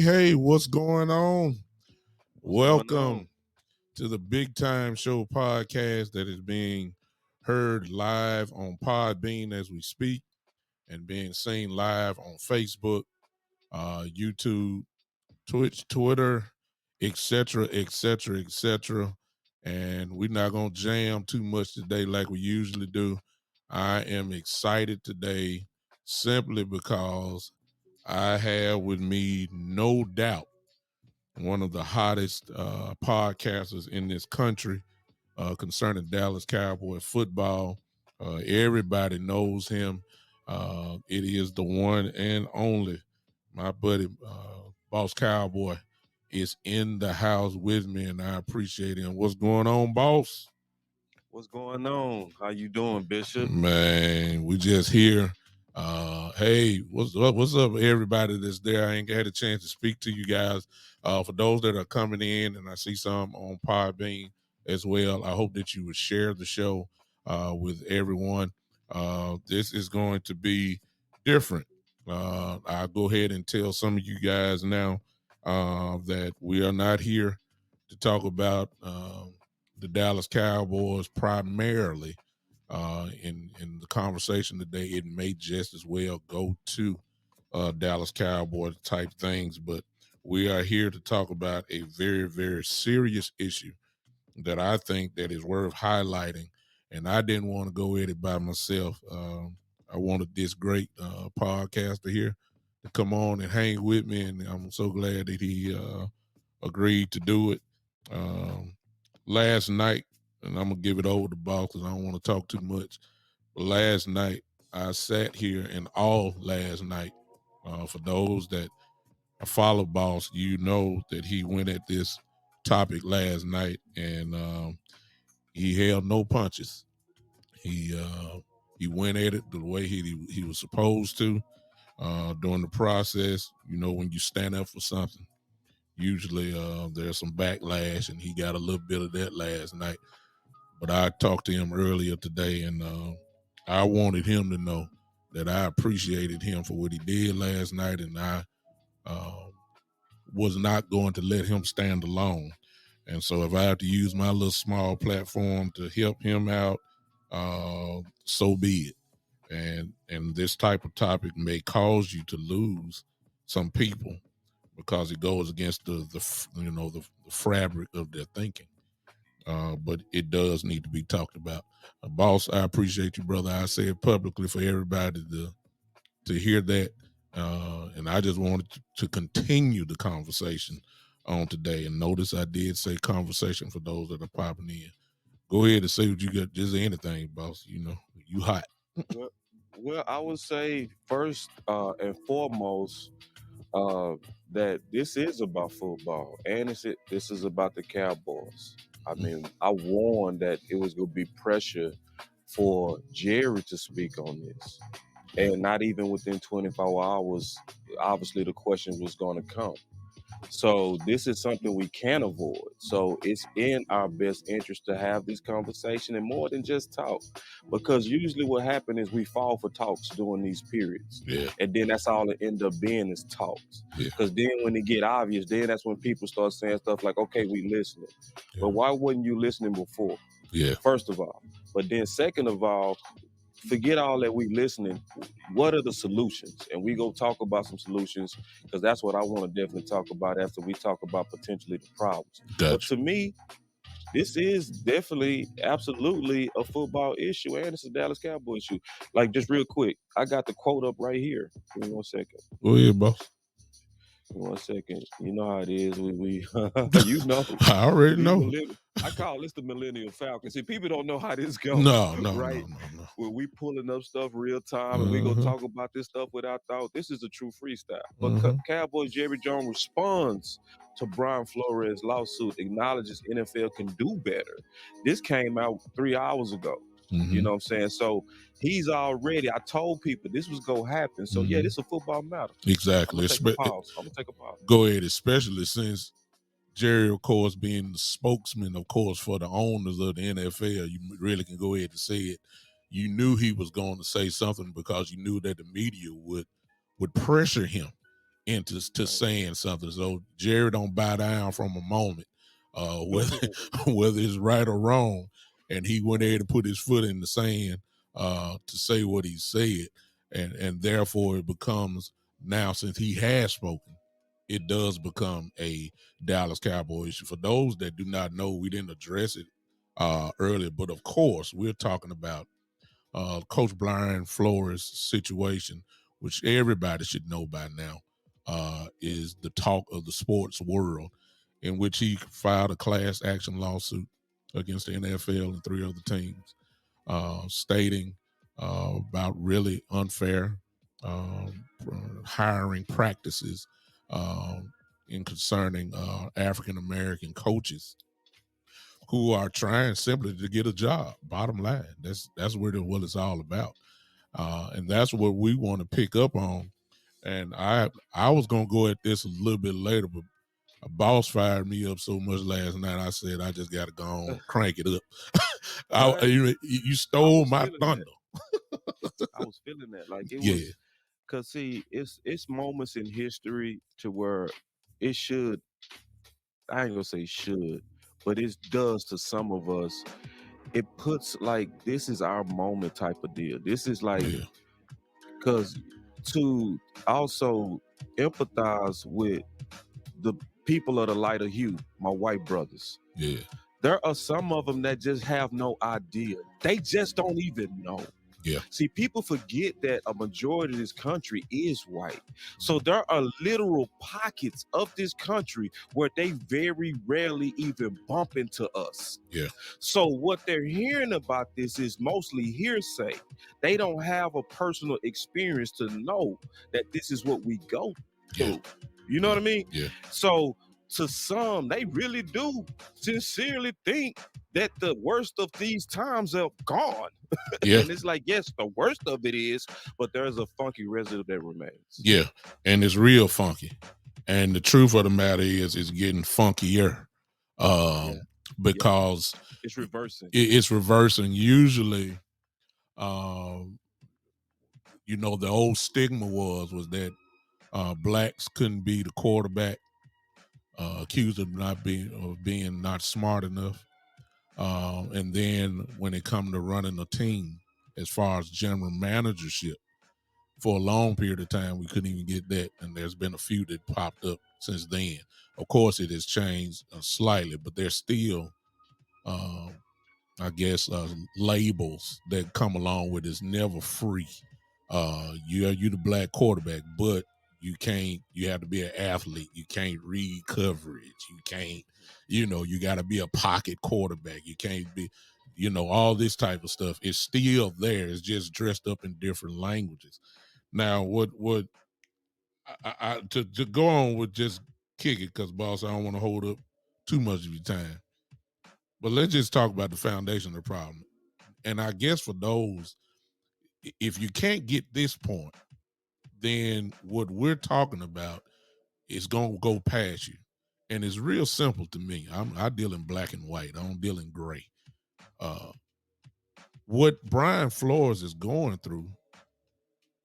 Hey, what's going on? Welcome on? to the Big Time Show podcast that is being heard live on Podbean as we speak and being seen live on Facebook, YouTube, Twitch, Twitter, etc. And we're not going to jam too much today like we usually do. I am excited today simply because I have with me, no doubt, one of the hottest podcasters in this country concerning Dallas Cowboy football. Everybody knows him. It is the one and only, my buddy, Boss Cowboy, is in the house with me, and I appreciate him. What's going on, Boss? What's going on? How you doing, Bishop? Man, we just here. Hey, what's up? What's up, everybody that's there? I ain't had a chance to speak to you guys. For those that are coming in, and I see some on Podbean as well, I hope that you would share the show with everyone. This is going to be different. I'll go ahead and tell some of you guys now that we are not here to talk about the Dallas Cowboys primarily. In the conversation today, it may just as well go to Dallas Cowboy type things, but we are here to talk about a very, very serious issue that I think that is worth highlighting. And I didn't want to go at it by myself. I wanted this great podcaster here to come on and hang with me, and I'm so glad that he agreed to do it. Last night, and I'm gonna give it over to Boss because I don't want to talk too much. But last night, I sat here and all last night. For those that follow Boss, you know that he went at this topic last night, and he held no punches. He went at it the way he was supposed to during the process. You know, when you stand up for something, usually there's some backlash, and he got a little bit of that last night. But I talked to him earlier today, and I wanted him to know that I appreciated him for what he did last night, and I was not going to let him stand alone. And so if I have to use my little small platform to help him out, so be it. And this type of topic may cause you to lose some people because it goes against the fabric of their thinking. But it does need to be talked about. Boss, I appreciate you, brother. I say it publicly for everybody to hear that. And I just wanted to continue the conversation on today. And notice I did say conversation for those that are popping in. Go ahead and say what you got. Just anything, boss. You know, you hot. Well, I would say first and foremost that this is about football, and this is about the Cowboys. I mean, I warned that it was going to be pressure for Jerry to speak on this. Yeah. And not even within 24 hours, obviously the question was going to come. So this is something we can avoid. So it's in our best interest to have this conversation and more than just talk. Because usually what happens is we fall for talks during these periods. Yeah. And then that's all it end up being is talks. Yeah. Because then when it get obvious, then that's when people start saying stuff like, okay, we listening. Yeah. But why wasn't you listening before? Yeah. First of all. But then second of all, forget all that we listening. What are the solutions? And we go talk about some solutions because that's what I want to definitely talk about after we talk about potentially the problems. But Gotcha. to me, this is definitely, absolutely a football issue, and it's a Dallas Cowboy issue. Like, just real quick, I got the quote up right here. Give me 1 second. Go ahead, boss. 1 second. You know how it is. We you know, I already these know. millennial. I call this the Millennial Falcon. See, people don't know how this go, No, no, right? no, no, no. Where we pulling up stuff real time and we go Uh-huh. talk about this stuff without thought. This is a true freestyle. But Uh-huh. Cowboy Jerry Jones responds to Brian Flores' lawsuit, acknowledges NFL can do better. This came out 3 hours ago. You Mm-hmm. know what I'm saying? So he's already, I told people this was gonna happen. So yeah, Mm-hmm. this is a football matter. I'm Exactly. gonna take a pause. I'm gonna take a pause. Go ahead, especially since Jerry, of course, being the spokesman, of course, for the owners of the NFL, you really can go ahead and say it. You knew he was going to say something because you knew that the media would pressure him into Right. saying something. So Jerry don't bow down from a moment, whether whether it's right or wrong. And he went there to put his foot in the sand to say what he said, and therefore it becomes now, since he has spoken, it does become a Dallas Cowboy issue. For those that do not know, we didn't address it earlier, but of course we're talking about Coach Brian Flores' situation, which everybody should know by now, is the talk of the sports world, in which he filed a class action lawsuit against the NFL and three other teams, stating about really unfair hiring practices in concerning African American coaches who are trying simply to get a job. Bottom line, that's what it's all about, and that's what we want to pick up on. And I was gonna go at this a little bit later, but a boss fired me up so much last night. I said I just got to go on, crank it up. Right. You I stole was my feeling that. thunder. I was feeling that. Like it Yeah, was, cause see, it's moments in history to where it should, I ain't gonna say should, but it does to some of us. It puts like this is our moment type of deal. This is like, yeah, cause to also empathize with the people of the lighter hue, my white brothers. yeah, There are some of them that just have no idea. They just don't even know. yeah, See, people forget that a majority of this country is white. So there are literal pockets of this country where they very rarely even bump into us. yeah, So what they're hearing about this is mostly hearsay. They don't have a personal experience to know that this is what we go yeah, through. You know yeah, what I mean? yeah, So to some, they really do sincerely think that the worst of these times are gone. yeah, And it's like, yes, the worst of it is, but there's a funky residue that remains. yeah, and it's real funky. And the truth of the matter is, it's getting funkier, Yeah. um, Yep. because It's reversing. it's reversing. Usually, um, the old stigma was that blacks couldn't be the quarterback, accused of being not smart enough. And then when it come to running a team, as far as general managership, for a long period of time we couldn't even get that, and there's been a few that popped up since then. Of course, it has changed slightly, but there's still, um, I guess, labels that come along with it's never free. You the black quarterback, but you have to be an athlete. You can't read coverage. You can't, you got to be a pocket quarterback. You can't be, all this type of stuff. It's still there. It's just dressed up in different languages. Now, what to go on with, just kick it, because boss, I don't want to hold up too much of your time. But let's just talk about the foundation of the problem. And I guess for those, if you can't get this point, then what we're talking about is gonna go past you. And it's real simple to me. I deal in black and white. I don't deal in gray. Uh, what Brian Flores is going through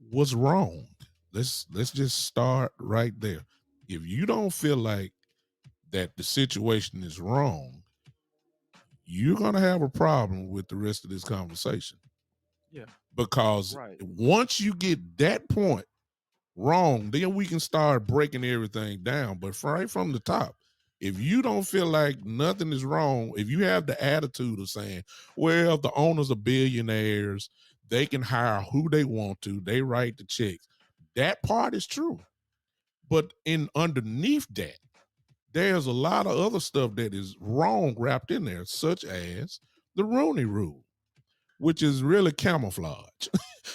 was wrong. Let's just start right there. If you don't feel like that the situation is wrong, you're gonna have a problem with the rest of this conversation. Yeah, Because right. once you get that point wrong, then we can start breaking everything down. But right from the top, if you don't feel like nothing is wrong, if you have the attitude of saying, well, the owners are billionaires, they can hire who they want to, they write the checks. That part is true. But in underneath that, there's a lot of other stuff that is wrong wrapped in there, such as the Rooney Rule, which is really camouflage.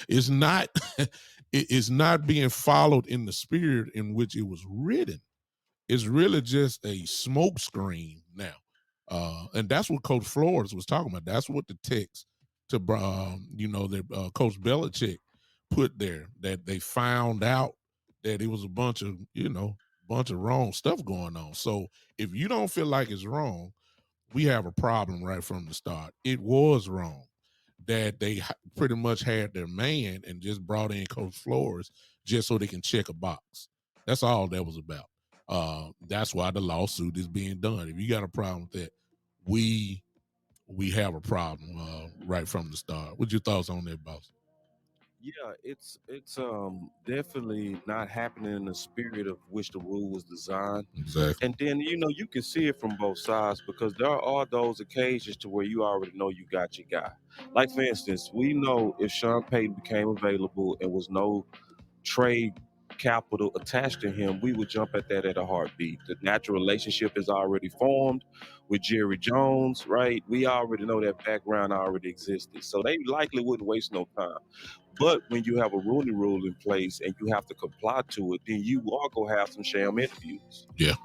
It's not it is not being followed in the spirit in which it was written. It's really just a smoke screen now. And that's what Coach Flores was talking about. That's what the text to that Coach Belichick put there, that they found out that it was a bunch of wrong stuff going on. So if you don't feel like it's wrong, we have a problem right from the start. It was wrong that they pretty much had their man and just brought in Coach Flores just so they can check a box. That's all that was about. That's why the lawsuit is being done. If you got a problem with that, we we have a problem right from the start. What's your thoughts on that, boss? Yeah, it's definitely not happening in the spirit of which the rule was designed. Exactly. And then you can see it from both sides because there are those occasions to where you already know you got your guy. Like for instance, we know if Sean Payton became available and was no trade capital attached to him, we would jump at that at a heartbeat. The natural relationship is already formed with Jerry Jones, right? We already know that background already existed. So they likely wouldn't waste no time. But when you have a Rooney rule in place and you have to comply to it, then you are gonna have some sham interviews. Yeah,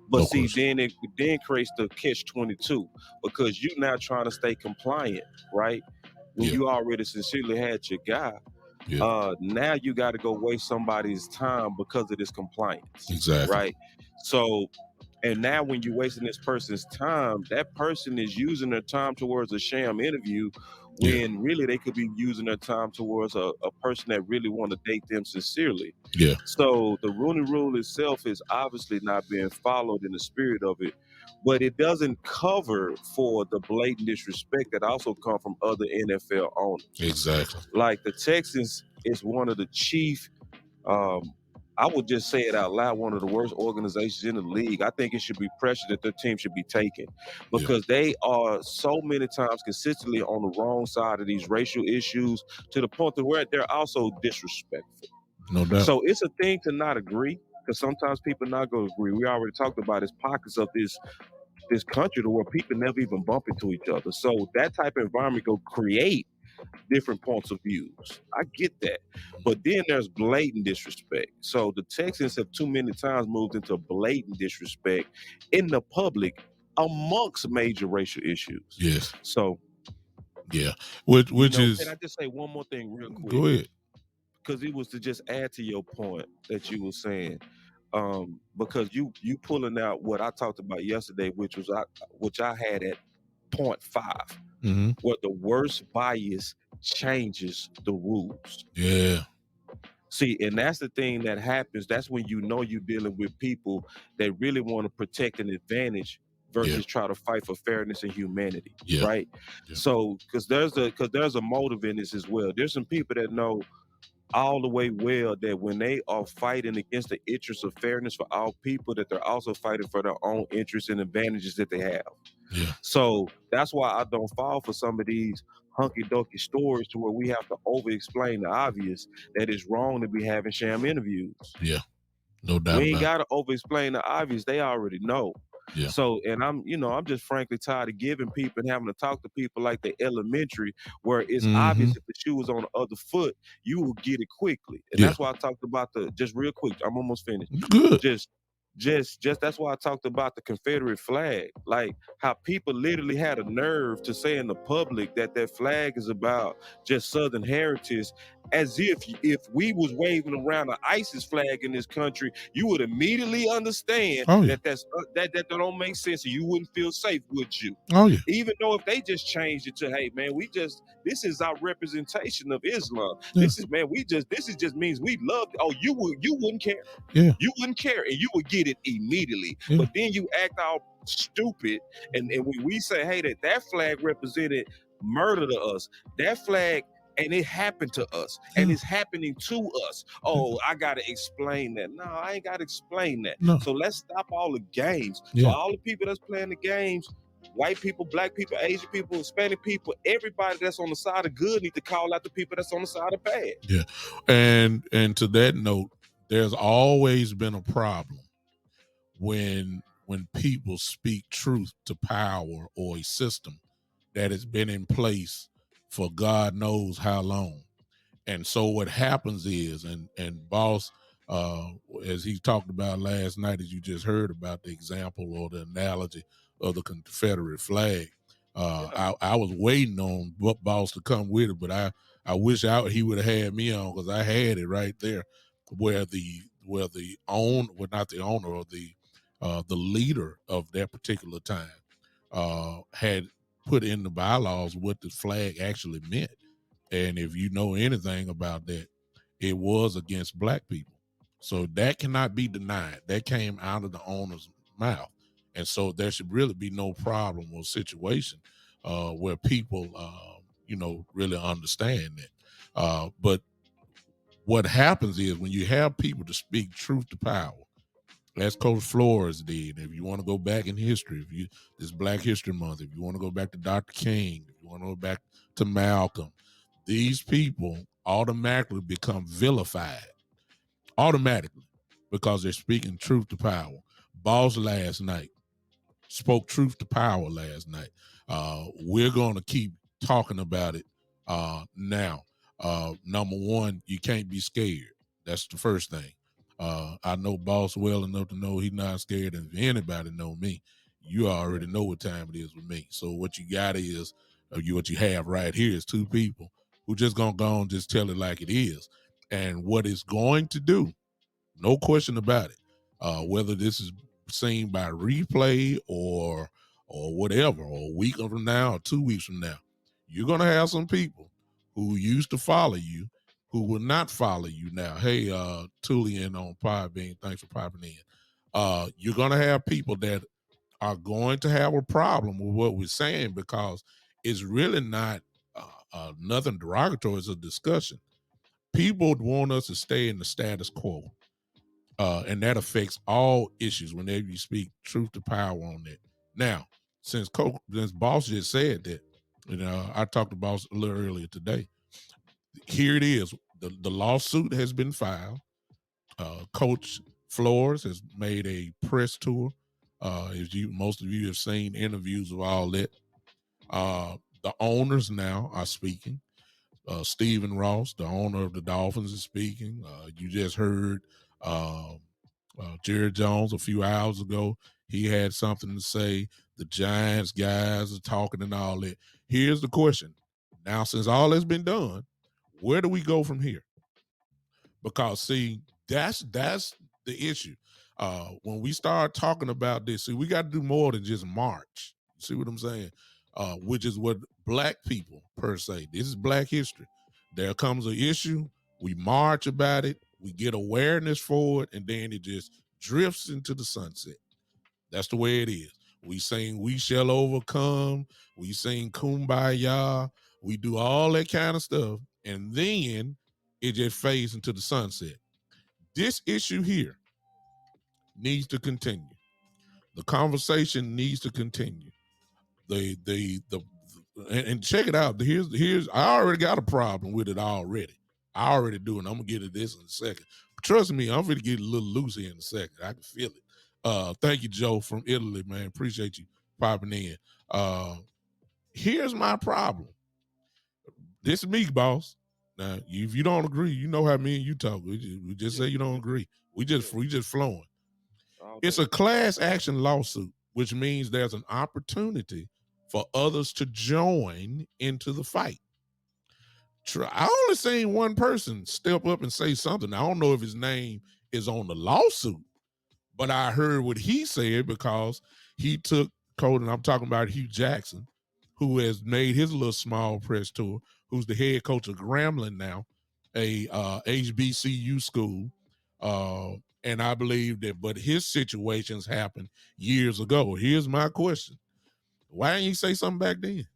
But no see, question. then it then creates the catch-22 because you now trying to stay compliant, right? When Yeah, you already sincerely had your guy, yeah, now you got to go waste somebody's time because of this compliance, exactly. right? So, and now when you're wasting this person's time, that person is using their time towards a sham interview Yeah, when really they could be using their time towards a person that really want to date them sincerely. yeah, So the Rooney Rule itself is obviously not being followed in the spirit of it, but it doesn't cover for the blatant disrespect that also come from other NFL owners. exactly. Like the Texans is one of the chief um, I would just say it out loud, one of the worst organizations in the league. I think it should be pressure that their team should be taking Yeah, because they are so many times consistently on the wrong side of these racial issues to the point to where they're also disrespectful. no doubt. So it's a thing to not agree because sometimes people not going to agree. We already talked about this pockets of this country to where people never even bump into each other. So that type of environment go create different points of views. I get that. But then there's blatant disrespect. So the Texans have too many times moved into blatant disrespect in the public amongst major racial issues. Yes, So, yeah. Which can is I just say one more thing real quick? go ahead. Because it was to just add to your point that you were saying. Because you pulling out what I talked about yesterday, which I had at point five, Hmm. where the worst bias changes the rules. Yeah, See, and that's the thing that happens. That's when you know you're dealing with people that really want to protect an advantage yeah, versus try to fight for fairness and humanity, yeah, right? yeah, So, because there's a motive in this as well. There's some people that know all the way well that when they are fighting against the interests of fairness for all people, that they're also fighting for their own interests and advantages that they have. yeah, So that's why I don't fall for some of these hunky doky stories to where we have to over explain the obvious that it's wrong to be having sham interviews. yeah. No doubt We ain't about it. gotta over explain the obvious. They already know. Yeah. So, and I'm just frankly tired of giving people and having to talk to people like they elementary, where it's Hmm. obvious if the shoe was on the other foot, you will get it quickly. And Yeah. that's why I talked about the just real quick. I'm almost finished. You good. Just Just that's why I talked about the Confederate flag, like how people literally had a nerve to say in the public that that flag is about just Southern heritage, as if we was waving around an ISIS flag in this country, you would immediately understand Oh yeah. that that don't make sense, and you wouldn't feel safe, would you? Oh yeah. Even though if they just changed it to, hey man, we just this is our representation of Islam. Yeah. This is man, we just this is just means we love. Oh, you wouldn't care. Yeah. You wouldn't care and you would get it immediately. Yeah. But then you act all stupid. And when we say, hey, that flag represented murder to us, that flag, and it happened to us, and Yeah. it's happening to us. Oh, I gotta explain that. No, I ain't gotta explain that. No. So let's stop all the games. So Yeah. all the people that's playing the games, white people, black people, Asian people, Hispanic people, everybody that's on the side of good need to call out the people that's on the side of bad. Yeah. And to that note, there's always been a problem when people speak truth to power or a system that has been in place for God knows how long. And so what happens is, and Boss, as he talked about last night, as you just heard about the example or the analogy of the Confederate flag, Yeah. I was waiting on Boss to come with it, but I wish he would have had me on, because I had it right there, well, not the owner, or the leader of that particular time had put in the bylaws what the flag actually meant. And if you know anything about that, it was against black people. So that cannot be denied. That came out of the owner's mouth. And so there should really be no problem or situation where people, really understand that. But what happens is, when you have people to speak truth to power, as Coach Flores did. If you want to go back in history, this Black History Month, if you want to go back to Dr. King, if you want to go back to Malcolm, these people automatically become vilified, automatically, because they're speaking truth to power. Boss last night spoke truth to power last night. We're going to keep talking about it now. Number one, you can't be scared. That's the first thing. I know Boss well enough to know he's not scared. And if anybody know me, you already know what time it is with me. So what you got is, what you have right here is two people who just gonna go and just tell it like it is. And what it's going to do, no question about it, whether this is seen by replay or whatever, or a week from now or 2 weeks from now, you're gonna have some people who used to follow you who will not follow you now. Hey, Tullian on Podbean, thanks for popping in. You're gonna have people that are going to have a problem with what we're saying, because it's really not nothing derogatory. It's a discussion. People want us to stay in the status quo, and that affects all issues whenever you speak truth to power on that. Now, since Boss just said that, I talked to Boss a little earlier today. Here it is. The lawsuit has been filed. Coach Flores has made a press tour. As most of you have seen interviews of all that. The owners now are speaking. Stephen Ross, the owner of the Dolphins, is speaking. You just heard Jerry Jones a few hours ago. He had something to say. The Giants guys are talking and all that. Here's the question. Now, since all that's been done, where do we go from here? Because see, that's the issue. When we start talking about this, see, we got to do more than just march. See what I'm saying? Which is what black people per se. This is Black history. There comes an issue, we march about it, we get awareness for it, and then it just drifts into the sunset. That's the way it is. We sing "We Shall Overcome," we sing "Kumbaya," we do all that kind of stuff, and then it just fades into the sunset. This issue here needs to continue. The conversation needs to continue. The and check it out. Here's I already got a problem with it already. I already do, and I'm gonna get to this in a second. But trust me, I'm gonna get a little loose here in a second. I can feel it. Thank you, Joe from Italy, man. Appreciate you popping in. Uh, Here's my problem. This is me, boss. Now, if you don't agree, you know how me and you talk. We just say you don't agree. We just flowing. It's a class action lawsuit, which means there's an opportunity for others to join into the fight. I only seen one person step up and say something. I don't know if his name is on the lawsuit, but I heard what he said because he took Cody, and I'm talking about Hugh Jackson, who has made his little small press tour, who's the head coach of Grambling now, a HBCU school. Uh, and I believe that, but his situations happened years ago. Here's my question. Why didn't you say something back then?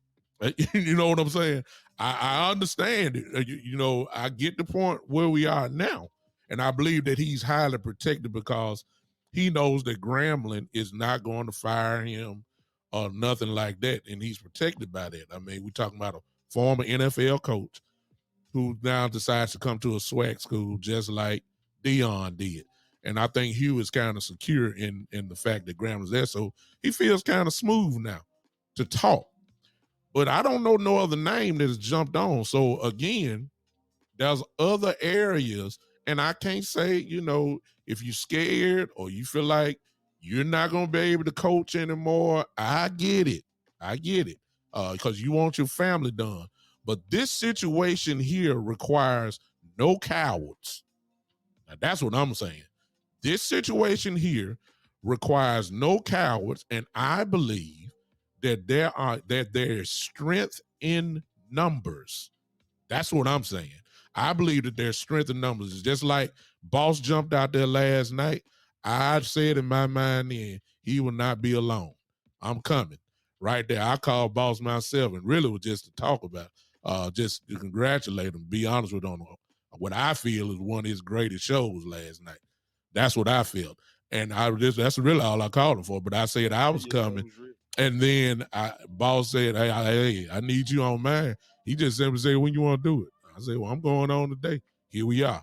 You know what I'm saying? I understand it. I get the point where we are now. And I believe that he's highly protected because he knows that Grambling is not going to fire him or nothing like that. And he's protected by that. I mean, we're talking about a former NFL coach who now decides to come to a swag school just like Dion did. And I think Hugh is kind of secure in the fact that Graham's there. So he feels kind of smooth now to talk. But I don't know no other name that has jumped on. So again, there's other areas. And I can't say, if you're scared or you feel like you're not going to be able to coach anymore, I get it. I get it. Because you want your family done. But this situation here requires no cowards. Now, that's what I'm saying. This situation here requires no cowards, and I believe that there is strength in numbers. That's what I'm saying. I believe that there's strength in numbers. It's just like Boss jumped out there last night. I said in my mind then, he will not be alone. I'm coming. Right there. I called Boss myself and really was just to talk about, just to congratulate him, be honest with him on what I feel is one of his greatest shows last night. That's what I felt. And that's really all I called him for. But I said I was coming. And then Boss said, hey, I need you on mine. He just simply said, when you want to do it? I said, well, I'm going on today. Here we are.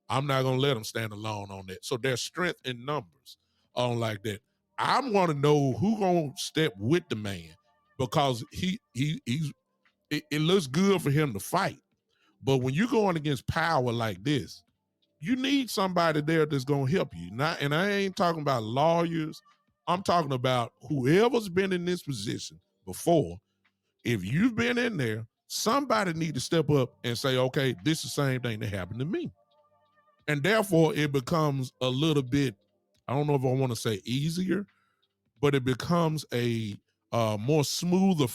I'm not going to let him stand alone on that. So there's strength in numbers on like that. I want to know who going to step with the man because it looks good for him to fight. But when you're going against power like this, you need somebody there that's going to help you. And I ain't talking about lawyers. I'm talking about whoever's been in this position before. If you've been in there, somebody need to step up and say, okay, this is the same thing that happened to me. And therefore, it becomes a little bit, I don't know if I want to say easier, but it becomes a more smoother,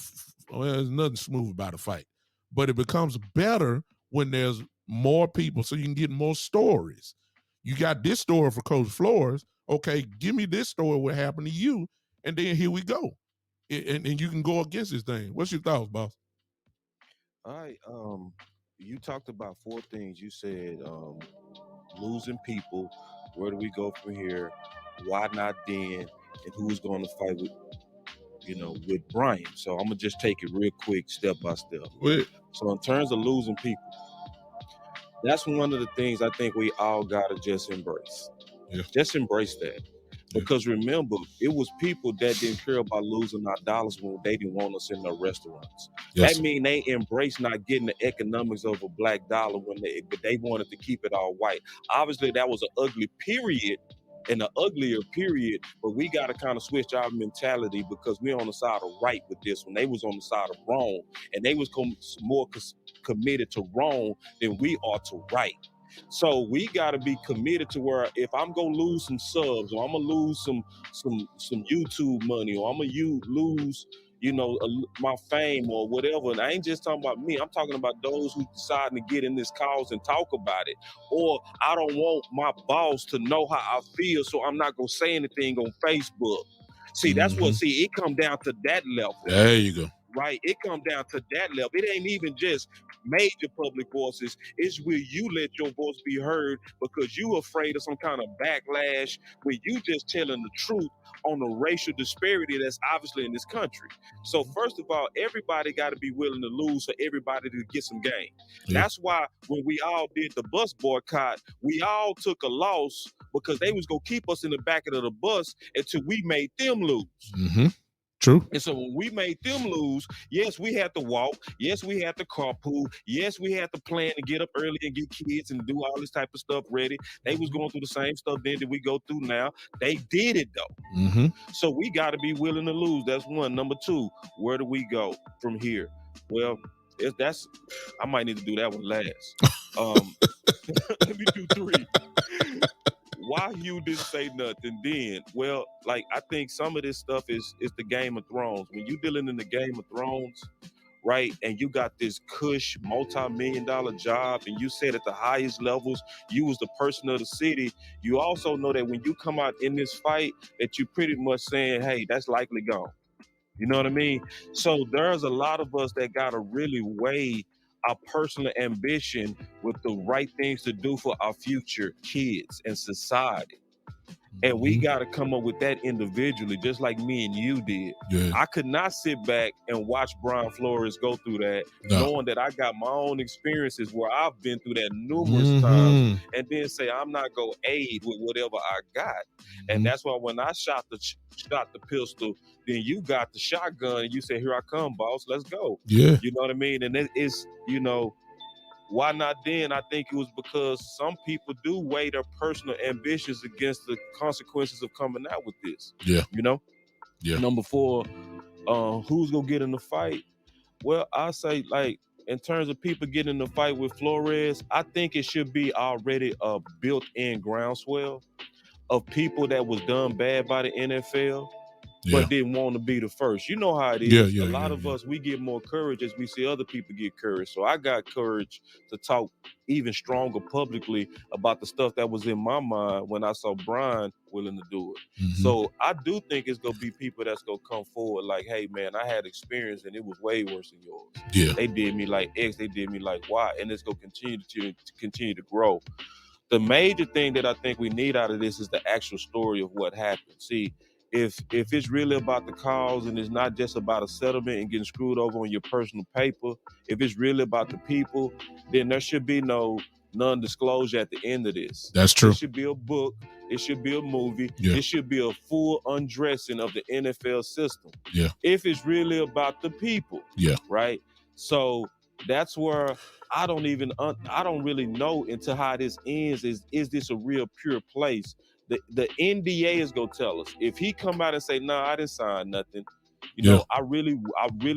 well, there's nothing smooth about a fight, but it becomes better when there's more people so you can get more stories. You got this story for Coach Flores. Okay, give me this story, what happened to you, and then here we go. And you can go against this thing. What's your thoughts, boss? All right. You talked about four things. You said losing people. Where do we go from here? Why not then? And who is going to fight with Brian? So I'm gonna just take it real quick, step by step. Wait. So in terms of losing people, that's one of the things I think we all gotta just embrace. Yeah. Just embrace that. Because remember, it was people that didn't care about losing our dollars when they didn't want us in their restaurants. Yes. That means they embraced not getting the economics of a black dollar but they wanted to keep it all white. Obviously, that was an ugly period and an uglier period, but we got to kind of switch our mentality because we're on the side of right with this one. They was on the side of wrong, and they was more committed to wrong than we are to right. So we got to be committed to where if I'm gonna lose some subs or I'm gonna lose some YouTube money or I'm gonna lose my fame or whatever. And I ain't just talking about me. I'm talking about those who deciding to get in this cause and talk about it. Or I don't want my boss to know how I feel, so I'm not gonna say anything on Facebook. See, that's what. See, it come down to that level. There you go. Right? It comes down to that level. It ain't even just major public voices. It's where you let your voice be heard because you afraid of some kind of backlash where you just telling the truth on the racial disparity that's obviously in this country. So first of all, everybody got to be willing to lose for everybody to get some gain. Yeah. That's why when we all did the bus boycott, we all took a loss because they was going to keep us in the back of the bus until we made them lose. Mm-hmm. True. And so when we made them lose, yes, we had to walk. Yes, we had to carpool. Yes, we had to plan to get up early and get kids and do all this type of stuff ready. They was going through the same stuff then that we go through now. They did it though. Mm-hmm. So we got to be willing to lose. That's one. Number two, where do we go from here? Well, that's I might need to do that one last. Um, let me do three. Why you didn't say nothing then? Well, like I think some of this stuff is the Game of Thrones. When you dealing in the Game of Thrones, right, and you got this cush multi-million-dollar job, and you said at the highest levels you was the person of the city. You also know that when you come out in this fight, that you pretty much saying, "Hey, that's likely gone." You know what I mean? So there's a lot of us that gotta really weigh our personal ambition with the right things to do for our future kids and society. And we Mm-hmm. got to come up with that individually, just like me and you did. Yeah. I could not sit back and watch Brian Flores go through that, No. knowing that I got my own experiences where I've been through that numerous times, Mm-hmm. and then say I'm not gonna aid with whatever I got. And Mm-hmm. that's why when I shot the pistol, then you got the shotgun, and you say, "Here I come, boss. Let's go." Yeah. You know what I mean? And it's why not then? I think it was because some people do weigh their personal ambitions against the consequences of coming out with this. Yeah. You know? Yeah. Number four, who's gonna get in the fight? Well, I say like in terms of people getting in the fight with Flores, I think it should be already a built-in groundswell of people that was done bad by the NFL Yeah. but didn't want to be the first. You know how it Yeah. is. A Yeah. lot Yeah. of Yeah. us, we get more courage as we see other people get courage. So I got courage to talk even stronger publicly about the stuff that was in my mind when I saw Brian willing to do it. Mm-hmm. So I do think it's gonna be people that's gonna come forward like, hey man, I had experience and it was way worse than yours. Yeah. They did me like X, they did me like Y, and it's gonna continue to grow. The major thing that I think we need out of this is the actual story of what happened. See, if it's really about the cause and it's not just about a settlement and getting screwed over on your personal paper, if it's really about the people, then there should be no non-disclosure at the end of this. That's true. It should be a book. It should be a movie. Yeah. It should be a full undressing of the NFL system. Yeah. If it's really about the people. Yeah. Right. So that's where I don't really know until how this ends. Is this a real pure place? The NDA is gonna tell us. If he come out and say, "Nah, I didn't sign nothing," I really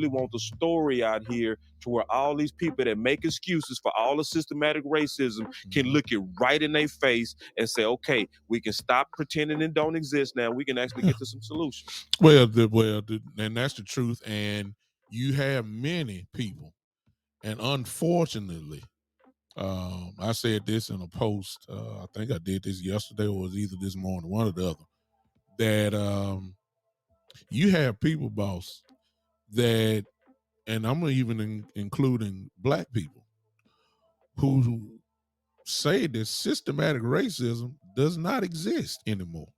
want the story out here to where all these people that make excuses for all the systematic racism can look it right in their face and say, "Okay, we can stop pretending it don't exist now. We can actually get to some solutions." And that's the truth. And you have many people, and unfortunately, I said this in a post. I think I did this yesterday, or it was either this morning, one or the other. That you have people, boss, that, and I'm even including black people, who say that systematic racism does not exist anymore,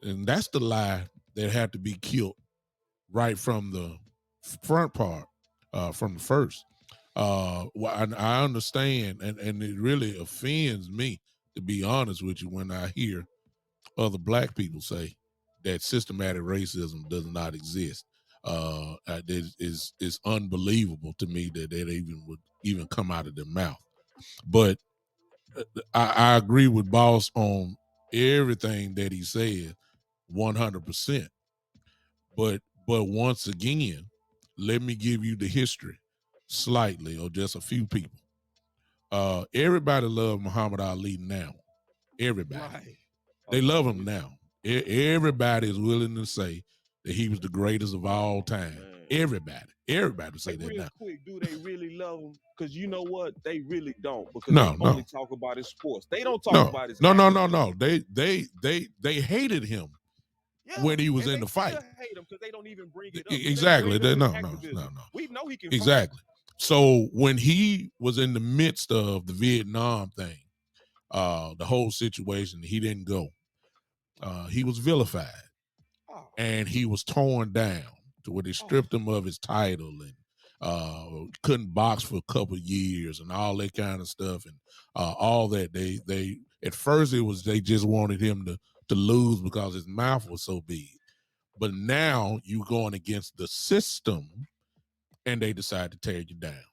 and that's the lie that had to be killed right from the front part, from the first. I understand, and it really offends me, to be honest with you, when I hear other black people say that systematic racism does not exist. It is unbelievable to me that that even would even come out of their mouth. But I agree with Boss on everything that he said, 100%. But once again, let me give you the history slightly, or just a few people. Everybody love Muhammad Ali now. Everybody. Right. They love him now. Everybody is willing to say that he was the greatest of all time. Man. Everybody say that Real now. quick, do they really love him? Because you know what? They really don't. Because No, they no. only talk about his sports. They don't talk No, about his no. activism. They hated him Yeah, when he was and in the they still fight. hate him because they don't even bring it up. Exactly. They No. activism. We know he can fight. Exactly. So when he was in the midst of the Vietnam thing, the whole situation, he didn't go. He was vilified, and he was torn down to where they stripped him of his title, and couldn't box for a couple of years and all that kind of stuff, and all that. They at first it was they just wanted him to lose because his mouth was so big. But now you're going against the system, and they decide to tear you down.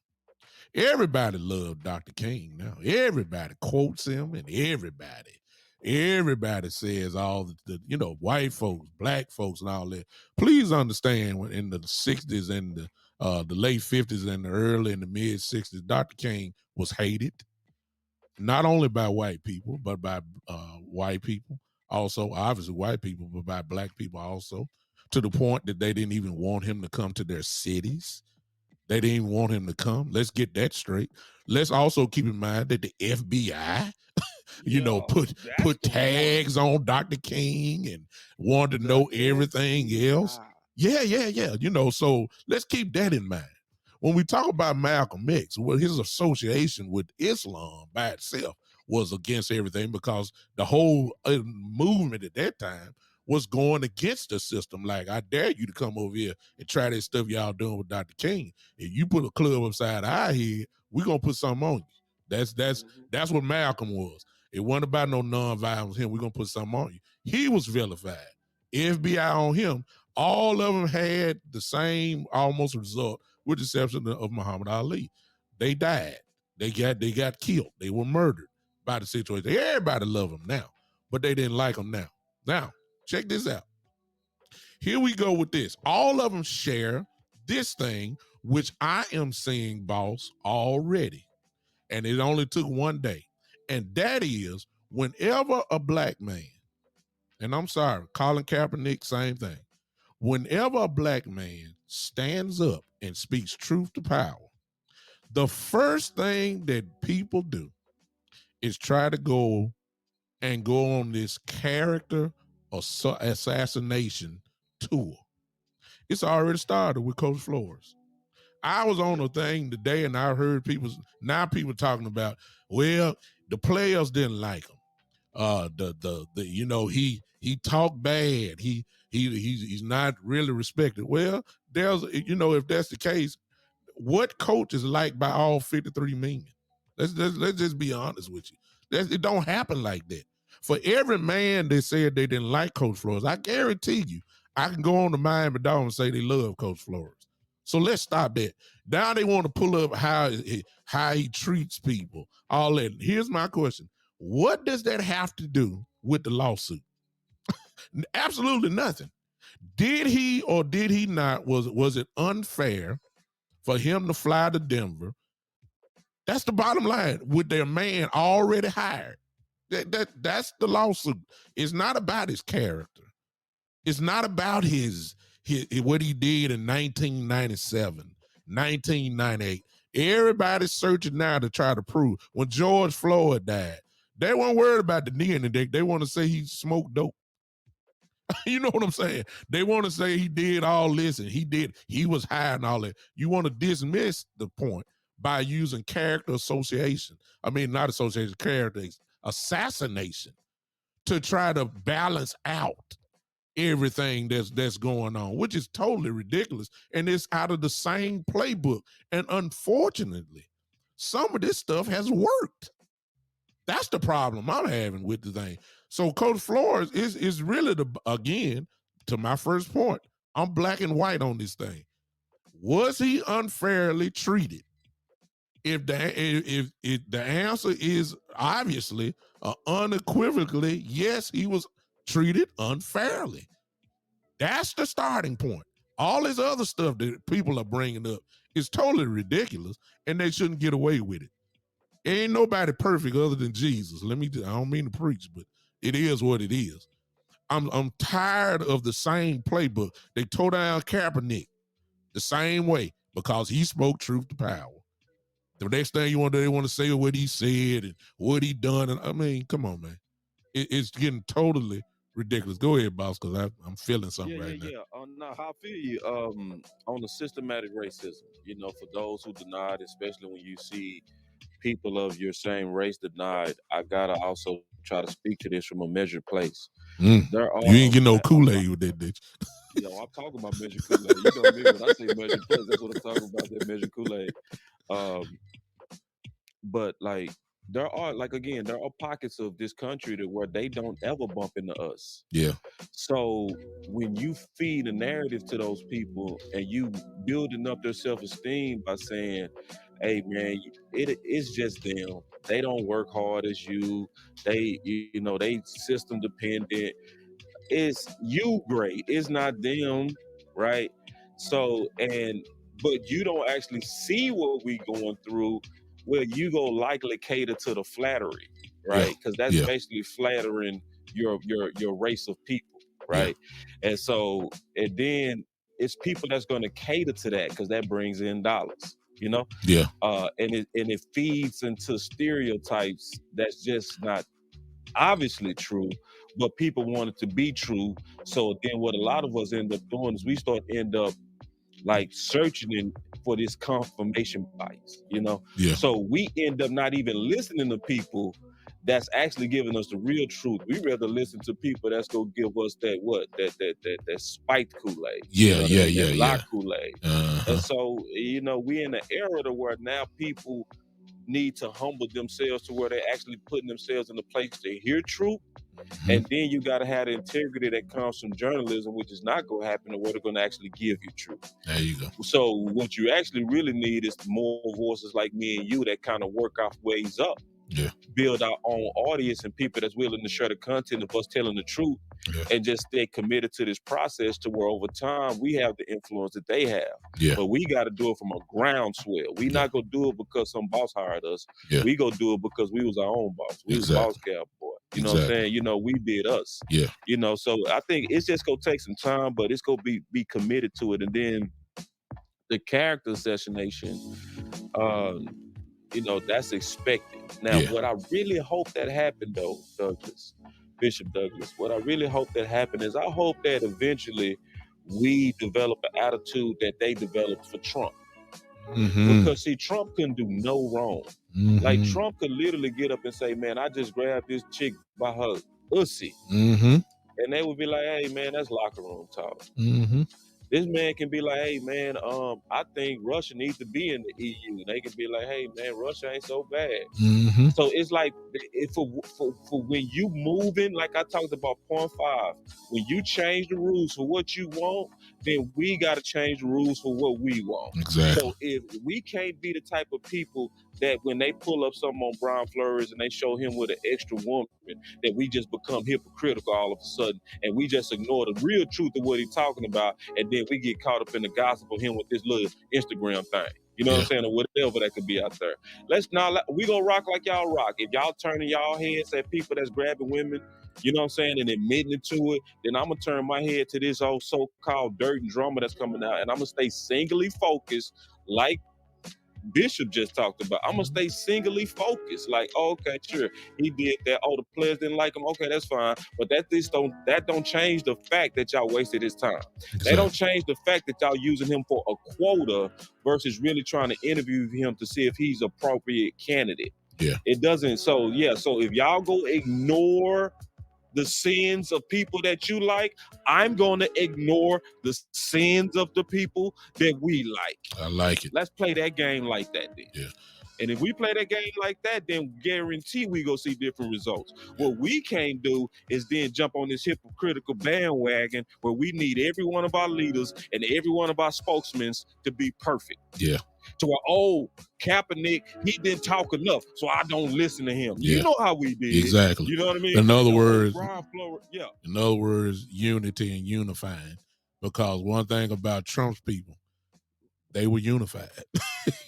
Everybody loved Dr. King now. Everybody quotes him, and everybody says all the white folks, black folks, and all that. Please understand, when in the 60s and the late 50s and the early and the mid 60s, Dr. King was hated not only by white people, but by white people. Also, obviously white people, but by black people also, to the point that they didn't even want him to come to their cities. They didn't even want him to come. Let's get that straight. Let's also keep in mind that the FBI, Yeah, that's put the one. tags on Dr. King and wanted to The know everything else. FBI. Yeah. So let's keep that in mind. When we talk about Malcolm X, well, his association with Islam by itself was against everything, because the whole movement at that time was going against the system. Like, I dare you to come over here and try that stuff y'all doing with Dr. King. If you put a club upside our head, we're gonna put something on you. That's what Malcolm was. It wasn't about no nonviolence. Him, we're gonna put something on you. He was vilified. FBI on him. All of them had the same almost result, with the exception of Muhammad Ali. They died. They got killed. They were murdered by the situation. Everybody loved him now, but they didn't like him now. Now, check this out. Here we go with this. All of them share this thing, which I am seeing, boss, already. And it only took one day. And that is, whenever a black man, and I'm sorry, Colin Kaepernick, same thing. Whenever a black man stands up and speaks truth to power, the first thing that people do is try to go on this character assassination tour. It's already started with Coach Flores. I was on a thing today, and I heard people talking about, well, the players didn't like him. He talked bad. He's not really respected. Well, if that's the case, what coach is liked by all 53 million? Let's just be honest with you. It don't happen like that. For every man that said they didn't like Coach Flores, I guarantee you, I can go on to Miami Dolphins and say they love Coach Flores. So let's stop that. Now they want to pull up how he treats people, all that. Here's my question: what does that have to do with the lawsuit? Absolutely nothing. Did he or did he not? Was it unfair for him to fly to Denver? That's the bottom line. With their man already hired, that's the lawsuit. It's not about his character. It's not about his what he did in 1997, 1998. Everybody's searching now to try to prove. When George Floyd died, they weren't worried about the DNA. They want to say he smoked dope. You know what I'm saying? They want to say he did all this and he was high and all that. You want to dismiss the point by using character association. I mean, not association, character assassination, to try to balance out everything that's going on, which is totally ridiculous. And it's out of the same playbook. And unfortunately, some of this stuff has worked. That's the problem I'm having with the thing. So Coach Flores is really again, to my first point, I'm black and white on this thing. Was he unfairly treated? If the answer is obviously unequivocally yes, he was treated unfairly. That's the starting point. All this other stuff that people are bringing up is totally ridiculous, and they shouldn't get away with it. Ain't nobody perfect other than Jesus. I don't mean to preach, but it is what it is. I'm tired of the same playbook. They tore down Kaepernick the same way because he spoke truth to power. The next thing they want to say what he said and what he done. And I mean, come on, man. It's getting totally ridiculous. Go ahead, boss, because I'm feeling something right now. Yeah. No, I feel you. On the systematic racism, for those who deny it, especially when you see people of your same race denied, I gotta also try to speak to this from a measured place. There are You ain't get no Kool-Aid with that, bitch. I'm talking about measured Kool-Aid. You know me, when I say measured plus, that's what I'm talking about, that measured Kool-Aid. But like there are, like, again, there are pockets of this country that where they don't ever bump into us. Yeah. So when you feed a narrative to those people and you building up their self-esteem by saying, "Hey man, it's just them. They don't work hard as you. They system dependent. It's you great. It's not them, right?" So but you don't actually see what we going through. Well, you go likely cater to the flattery, Yeah. right? Because that's Yeah. basically flattering your race of people, Yeah. right? And then it's people that's going to cater to that because that brings in dollars, you know. Yeah. And it feeds into stereotypes that's just not obviously true, but people want it to be true. So then what a lot of us end up doing is we end up like for this confirmation bias, you know? Yeah. So we end up not even listening to people that's actually giving us the real truth. We rather listen to people that's gonna give us that spiked Kool-Aid, you Yeah. know what I Yeah. mean? Yeah. That lie Yeah. Kool-Aid. And Uh-huh. so, we in an era to where now people need to humble themselves to where they're actually putting themselves in a place to hear truth. Hmm. And then you got to have the integrity that comes from journalism, which is not going to happen, or where they're going to actually give you truth. There you go. So what you actually really need is more voices like me and you that kind of work our ways up, Yeah. build our own audience and people that's willing to share the content of us telling the truth, Yeah. and just stay committed to this process to where over time we have the influence that they have. Yeah. But we got to do it from a groundswell. We Yeah. not gonna do it because some boss hired us. Yeah. We go do it because we was our own boss. We was Boss Exactly. Cowboy. You know what I'm Exactly. saying? We did us. Yeah. So I think it's just gonna take some time, but it's gonna be committed to it. And then the character assassination, um, that's expected. Now, Yeah. what I really hope that happened though, Bishop Douglas, what I really hope that happened is I hope that eventually we develop an attitude that they developed for Trump. Mm-hmm. Because see, Trump couldn't do no wrong. Like Mm-hmm. Trump could literally get up and say, "Man, I just grabbed this chick by her ussy," Mm-hmm. and they would be like, "Hey, man, that's locker room talk." Mm-hmm. This man can be like, "Hey, man, I think Russia needs to be in the EU." They can be like, "Hey, man, Russia ain't so bad." Mm-hmm. So it's like for when you moving, like I talked about point five, when you change the rules for what you want, then we got to change the rules for what we want. Exactly. So if we can't be the type of people that when they pull up something on Brian Flores and they show him with an extra woman, that we just become hypocritical all of a sudden and we just ignore the real truth of what he's talking about, and then we get caught up in the gossip of him with this little Instagram thing. You know what I'm Yeah. saying? Or whatever that could be out there. Let's not we gonna rock like y'all rock. If y'all turning y'all heads at people that's grabbing women, you know what I'm saying, and admitting to it, then I'm gonna turn my head to this old so-called dirt and drama that's coming out, and I'm gonna stay singly focused, like Bishop just talked about. I'm gonna stay singly focused. Like, oh, okay, sure, he did that. Oh, the players didn't like him. Okay, that's fine. But that don't change the fact that y'all wasted his time. They don't Exactly. change the fact that y'all using him for a quota versus really trying to interview him to see if he's appropriate candidate. Yeah. It doesn't. So yeah. So if y'all go ignore the sins of people that you like, I'm going to ignore the sins of the people that we like. I like it. Let's play that game like that then. Yeah. And if we play that game like that, then guarantee we go see different results. What we can't do is then jump on this hypocritical bandwagon where we need every one of our leaders and every one of our spokesmen to be perfect. Yeah. To our Kaepernick, he didn't talk enough, so I don't listen to him. Yeah. You know how we did. Exactly. You know what I mean? In other words, Brian Flores, yeah. in other words, unity and unifying. Because one thing about Trump's people, they were unified.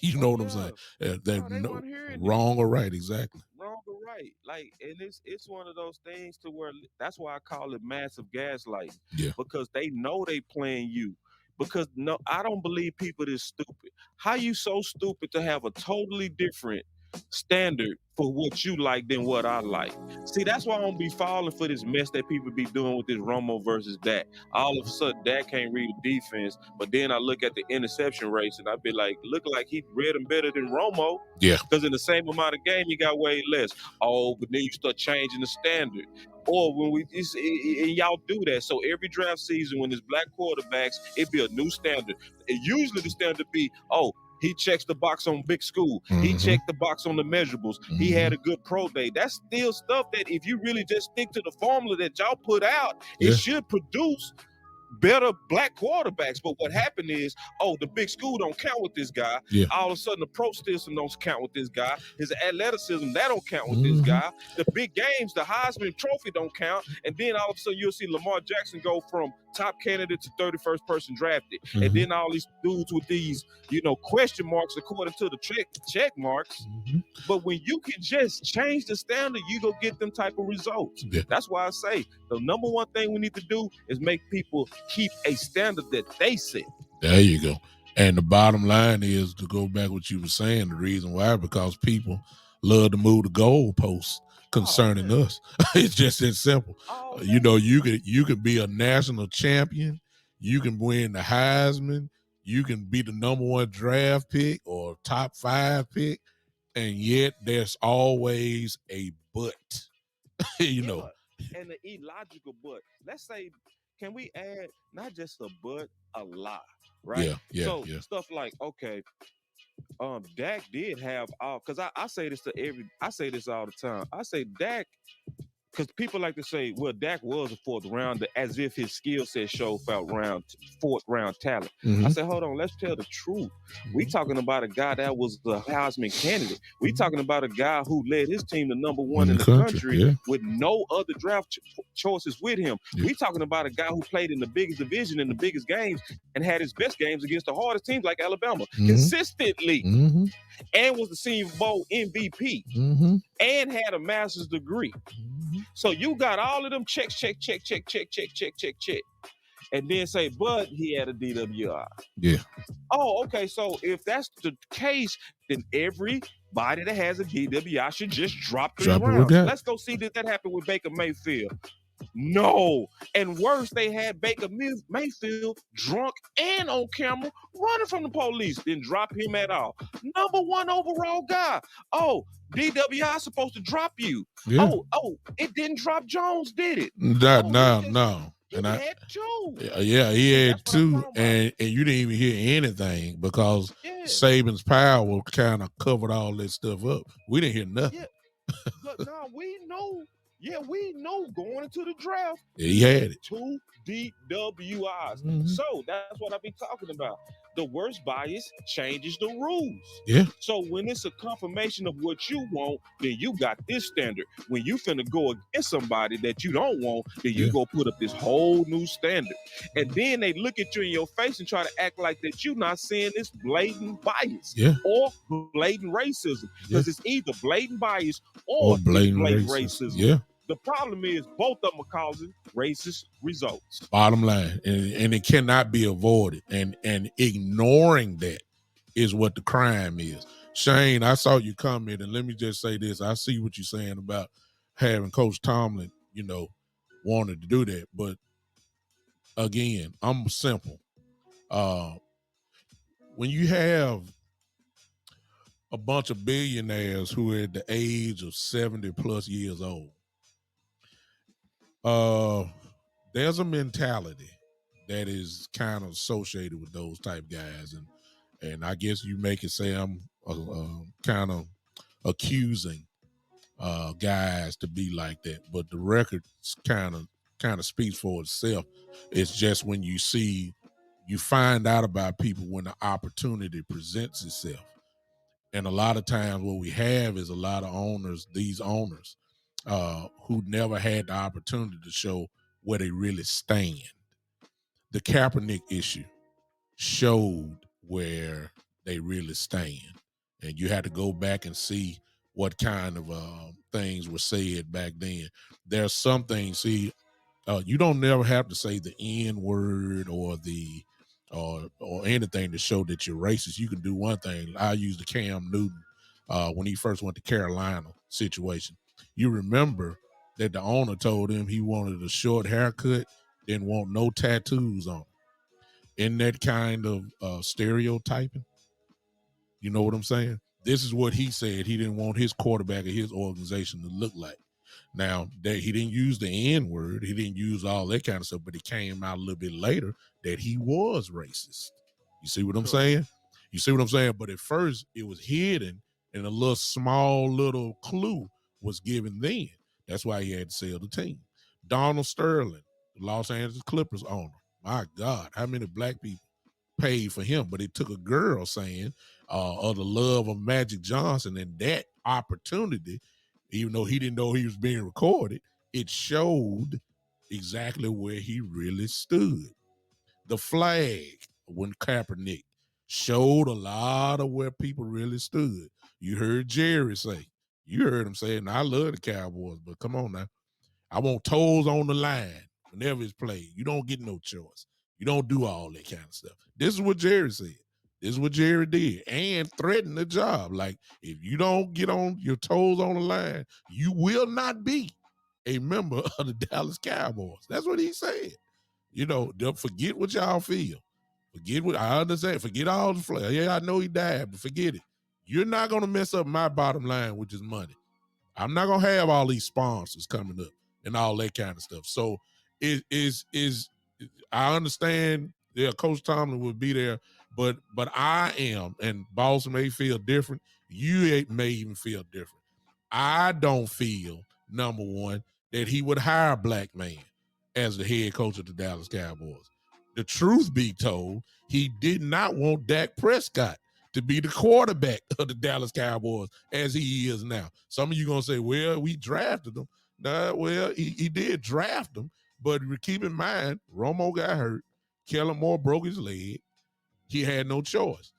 You know what I'm saying? They're No, they weren't hearing it. wrong or right, exactly. Wrong or right. Like, and it's one of those things to where that's why I call it massive gaslighting. Yeah. Because they know they playing you. Because no, I don't believe people is stupid. How you so stupid to have a totally different standard for what you like than what I like? See, that's why I don't be falling for this mess that people be doing with this Romo versus Dak. All of a sudden, Dak can't read the defense, but then I look at the interception race and I be like, look like he read them better than Romo. Yeah. Because in the same amount of game, he got way less. Oh, but then you start changing the standard. Or when and y'all do that. So every draft season, when there's black quarterbacks, it be a new standard. And usually the standard be, oh, He checks the box on big school. He Mm-hmm. checked the box on the measurables. He Mm-hmm. had a good pro day. That's still stuff that if you really just stick to the formula that y'all put out, it Yeah. should produce better black quarterbacks. But what happened is, oh, the big school don't count with this guy. Yeah. All of a sudden, the pro system don't count with this guy. His athleticism, that don't count with this Mm-hmm. guy. The big games, the Heisman Trophy don't count. And then all of a sudden, you'll see Lamar Jackson go from top candidate to 31st person drafted. Mm-hmm. And then all these dudes with these, question marks according to the check marks. Mm-hmm. But when you can just change the standard, you go get them type of results. Yeah. That's why I say the number one thing we need to do is make people keep a standard that they set. There you go. And the bottom line is, to go back what you were saying, the reason why, because people love to move the goalposts concerning us. It's just that simple. You could be a national champion, you can win the Heisman, you can be the number one draft pick or top 5 pick, and yet there's always a but. And the illogical but. Let's say, can we add not just a but, a lie, right? Yeah. Stuff like, okay, Dak did have all, because I say this I say this all the time. I say Dak, because people like to say, well, Dak was a fourth rounder, as if his skill set showed fourth round talent. Mm-hmm. I said, hold on, let's tell the truth. We talking about a guy that was the Heisman candidate. We talking about a guy who led his team to number one in the country with no other draft choices with him. Yeah. We talking about a guy who played in the biggest division in the biggest games and had his best games against the hardest teams like Alabama consistently, and was the Senior Bowl MVP, and had a master's degree. So you got all of them check. And then say, but he had a DWI. Yeah. Oh, okay. So if that's the case, then everybody that has a DWI should just drop 3 rounds. Let's go see did that happen with Baker Mayfield. No. And worse, they had Baker Mayfield drunk and on camera running from the police. Didn't drop him at all. Number 1 overall guy. Oh, DWI supposed to drop you. Yeah. Oh, it didn't drop Jones, did it? No. And I had 2. Yeah, he had 2, and you didn't even hear anything because Saban's power kind of covered all that stuff up. We didn't hear nothing. Yeah. But now we know. Yeah, we know going into the draft. Yeah, he had it. 2 DWIs. So that's what I be talking about. The worst bias changes the rules. Yeah. So when it's a confirmation of what you want, then you got this standard. When you finna go against somebody that you don't want, then you go put up this whole new standard. And then they look at you in your face and try to act like that you're not seeing this blatant bias or blatant racism. Because it's either blatant bias or blatant racism. Yeah. The problem is both of them are causing racist results. Bottom line, and it cannot be avoided. And ignoring that is what the crime is. Shane, I saw you comment, and let me just say this. I see what you're saying about having Coach Tomlin, wanted to do that. But again, I'm simple. When you have a bunch of billionaires who are at the age of 70 plus years old, there's a mentality that is kind of associated with those type guys, and I guess you make it say I'm kind of accusing guys to be like that, but the record kind of speaks for itself. It's just when you find out about people when the opportunity presents itself, and a lot of times what we have is a lot of these owners who never had the opportunity to show where they really stand. The Kaepernick issue showed where they really stand. And you had to go back and see what kind of things were said back then. There's some things, you don't never have to say the N word or anything to show that you're racist. You can do one thing. I use the Cam Newton when he first went to Carolina situation. You remember that the owner told him he wanted a short haircut, didn't want no tattoos on him. In that kind of stereotyping, you know what I'm saying? This is what he said he didn't want his quarterback or his organization to look like. Now, that he didn't use the N word, he didn't use all that kind of stuff, but it came out a little bit later that he was racist. You see what I'm saying? You see what I'm saying? But at first, it was hidden, and a little small little clue was given then. That's why he had to sell the team. Donald Sterling, the Los Angeles Clippers owner. My God, how many black people paid for him? But it took a girl saying, of the love of Magic Johnson, and that opportunity, even though he didn't know he was being recorded, it showed exactly where he really stood. The flag when Kaepernick showed a lot of where people really stood. You heard Jerry say, you heard him saying, I love the Cowboys, but come on now. I want toes on the line whenever it's played. You don't get no choice. You don't do all that kind of stuff. This is what Jerry said. This is what Jerry did and threatened the job. Like, if you don't get on your toes on the line, you will not be a member of the Dallas Cowboys. That's what he said. Don't forget what y'all feel. Forget what I understand. Forget all the flair. Yeah, I know he died, but forget it. You're not gonna mess up my bottom line, which is money. I'm not gonna have all these sponsors coming up and all that kind of stuff. So it is I understand Coach Tomlin would be there, but I am, and Boss may feel different. You may even feel different. I don't feel, number one, that he would hire a black man as the head coach of the Dallas Cowboys. The truth be told, he did not want Dak Prescott to be the quarterback of the Dallas Cowboys as he is now. Some of you going to say, well, we drafted him. Nah, well, he did draft him, but keep in mind, Romo got hurt. Kellen Moore broke his leg. He had no choice.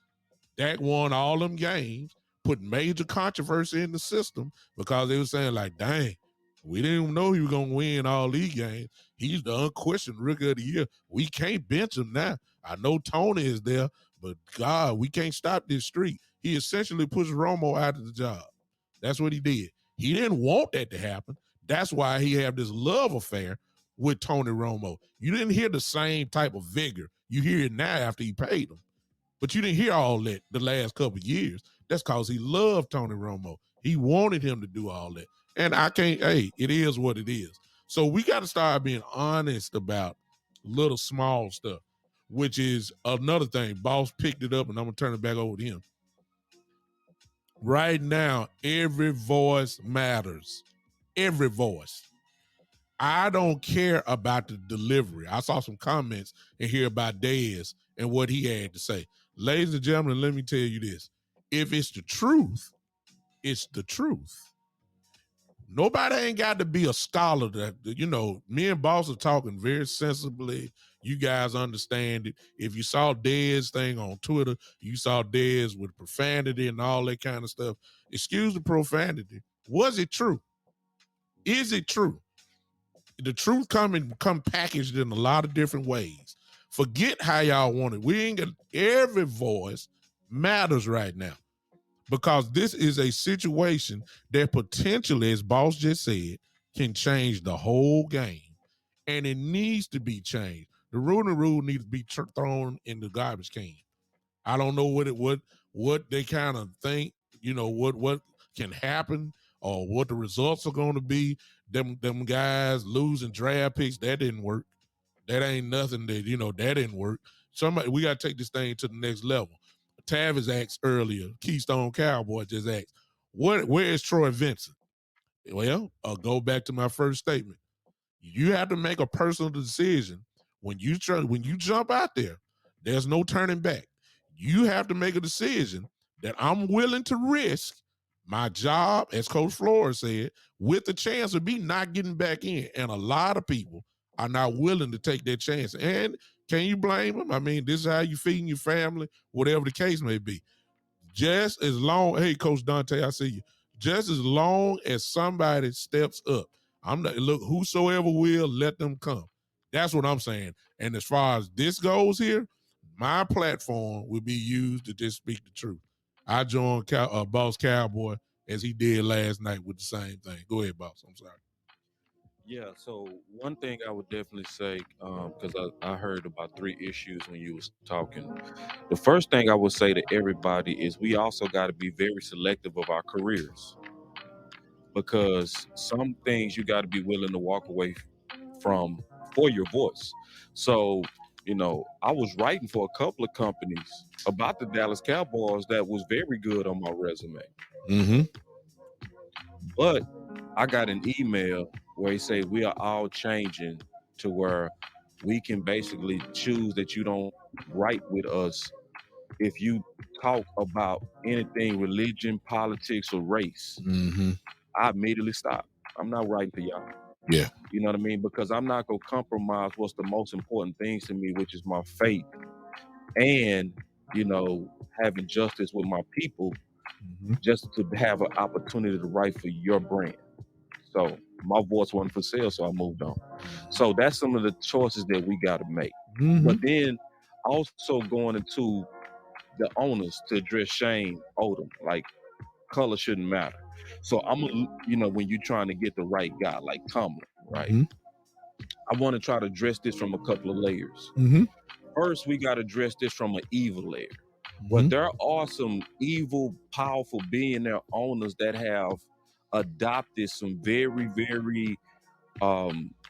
Dak won all them games, put major controversy in the system because they were saying, like, dang, we didn't even know he was going to win all these games. He's the unquestioned rookie of the year. We can't bench him now. I know Tony is there, but God, we can't stop this streak. He essentially pushed Romo out of the job. That's what he did. He didn't want that to happen. That's why he had this love affair with Tony Romo. You didn't hear the same type of vigor. You hear it now after he paid him. But you didn't hear all that the last couple of years. That's because he loved Tony Romo. He wanted him to do all that. And I can't, hey, it is what it is. So we got to start being honest about little small stuff, which is another thing. Boss picked it up, and I'm going to turn it back over to him. Right now, every voice matters. Every voice. I don't care about the delivery. I saw some comments and hear about Dez and what he had to say. Ladies and gentlemen, let me tell you this. If it's the truth, it's the truth. Nobody ain't got to be a scholar. Me and Boss are talking very sensibly. You guys understand it. If you saw Dez thing on Twitter, you saw Dez with profanity and all that kind of stuff. Excuse the profanity. Was it true? Is it true? The truth come packaged in a lot of different ways. Forget how y'all want it. We ain't got every voice matters right now because this is a situation that potentially, as Boss just said, can change the whole game, and it needs to be changed. The rule needs to be thrown in the garbage can. I don't know what they kind of think, what can happen or what the results are going to be. Them guys losing draft picks, that didn't work. That ain't nothing that didn't work. We got to take this thing to the next level. Tavis asked earlier, Keystone Cowboy just asked, where is Troy Vincent? Well, I'll go back to my first statement. You have to make a personal decision when you jump out there. There's no turning back. You have to make a decision that I'm willing to risk my job, as Coach Flores said, with the chance of me not getting back in. And a lot of people are not willing to take that chance. And can you blame them? I mean, this is how you feeding your family, whatever the case may be. Just as long, hey, Coach Dante, I see you. Just as long as somebody steps up, I'm not look, whosoever will, let them come. That's what I'm saying. And as far as this goes here, my platform will be used to just speak the truth. I joined Boss Cowboy as he did last night with the same thing. Go ahead, Boss. I'm sorry. Yeah, so one thing I would definitely say, because I heard about three issues when you was talking. The first thing I would say to everybody is we also got to be very selective of our careers because some things you got to be willing to walk away from for your voice. So I was writing for a couple of companies about the Dallas Cowboys that was very good on my resume. Mm-hmm. But I got an email where he said we are all changing to where we can basically choose that you don't write with us if you talk about anything religion, politics, or race. Mm-hmm. I immediately stopped. I'm not writing for y'all. Yeah. You know what I mean? Because I'm not gonna compromise what's the most important things to me, which is my faith and having justice with my people, Mm-hmm. just to have an opportunity to write for your brand. So my voice wasn't for sale, so I moved on. So that's some of the choices that we got to make. Mm-hmm. But then also going into the owners to address Shane Odom, like color shouldn't matter. So when you're trying to get the right guy, like Tomlin, right? Mm-hmm. I want to try to address this from a couple of layers. Mm-hmm. First, we got to address this from an evil layer. Well, Mm-hmm. there are some evil, powerful billionaire owners that have adopted some very, very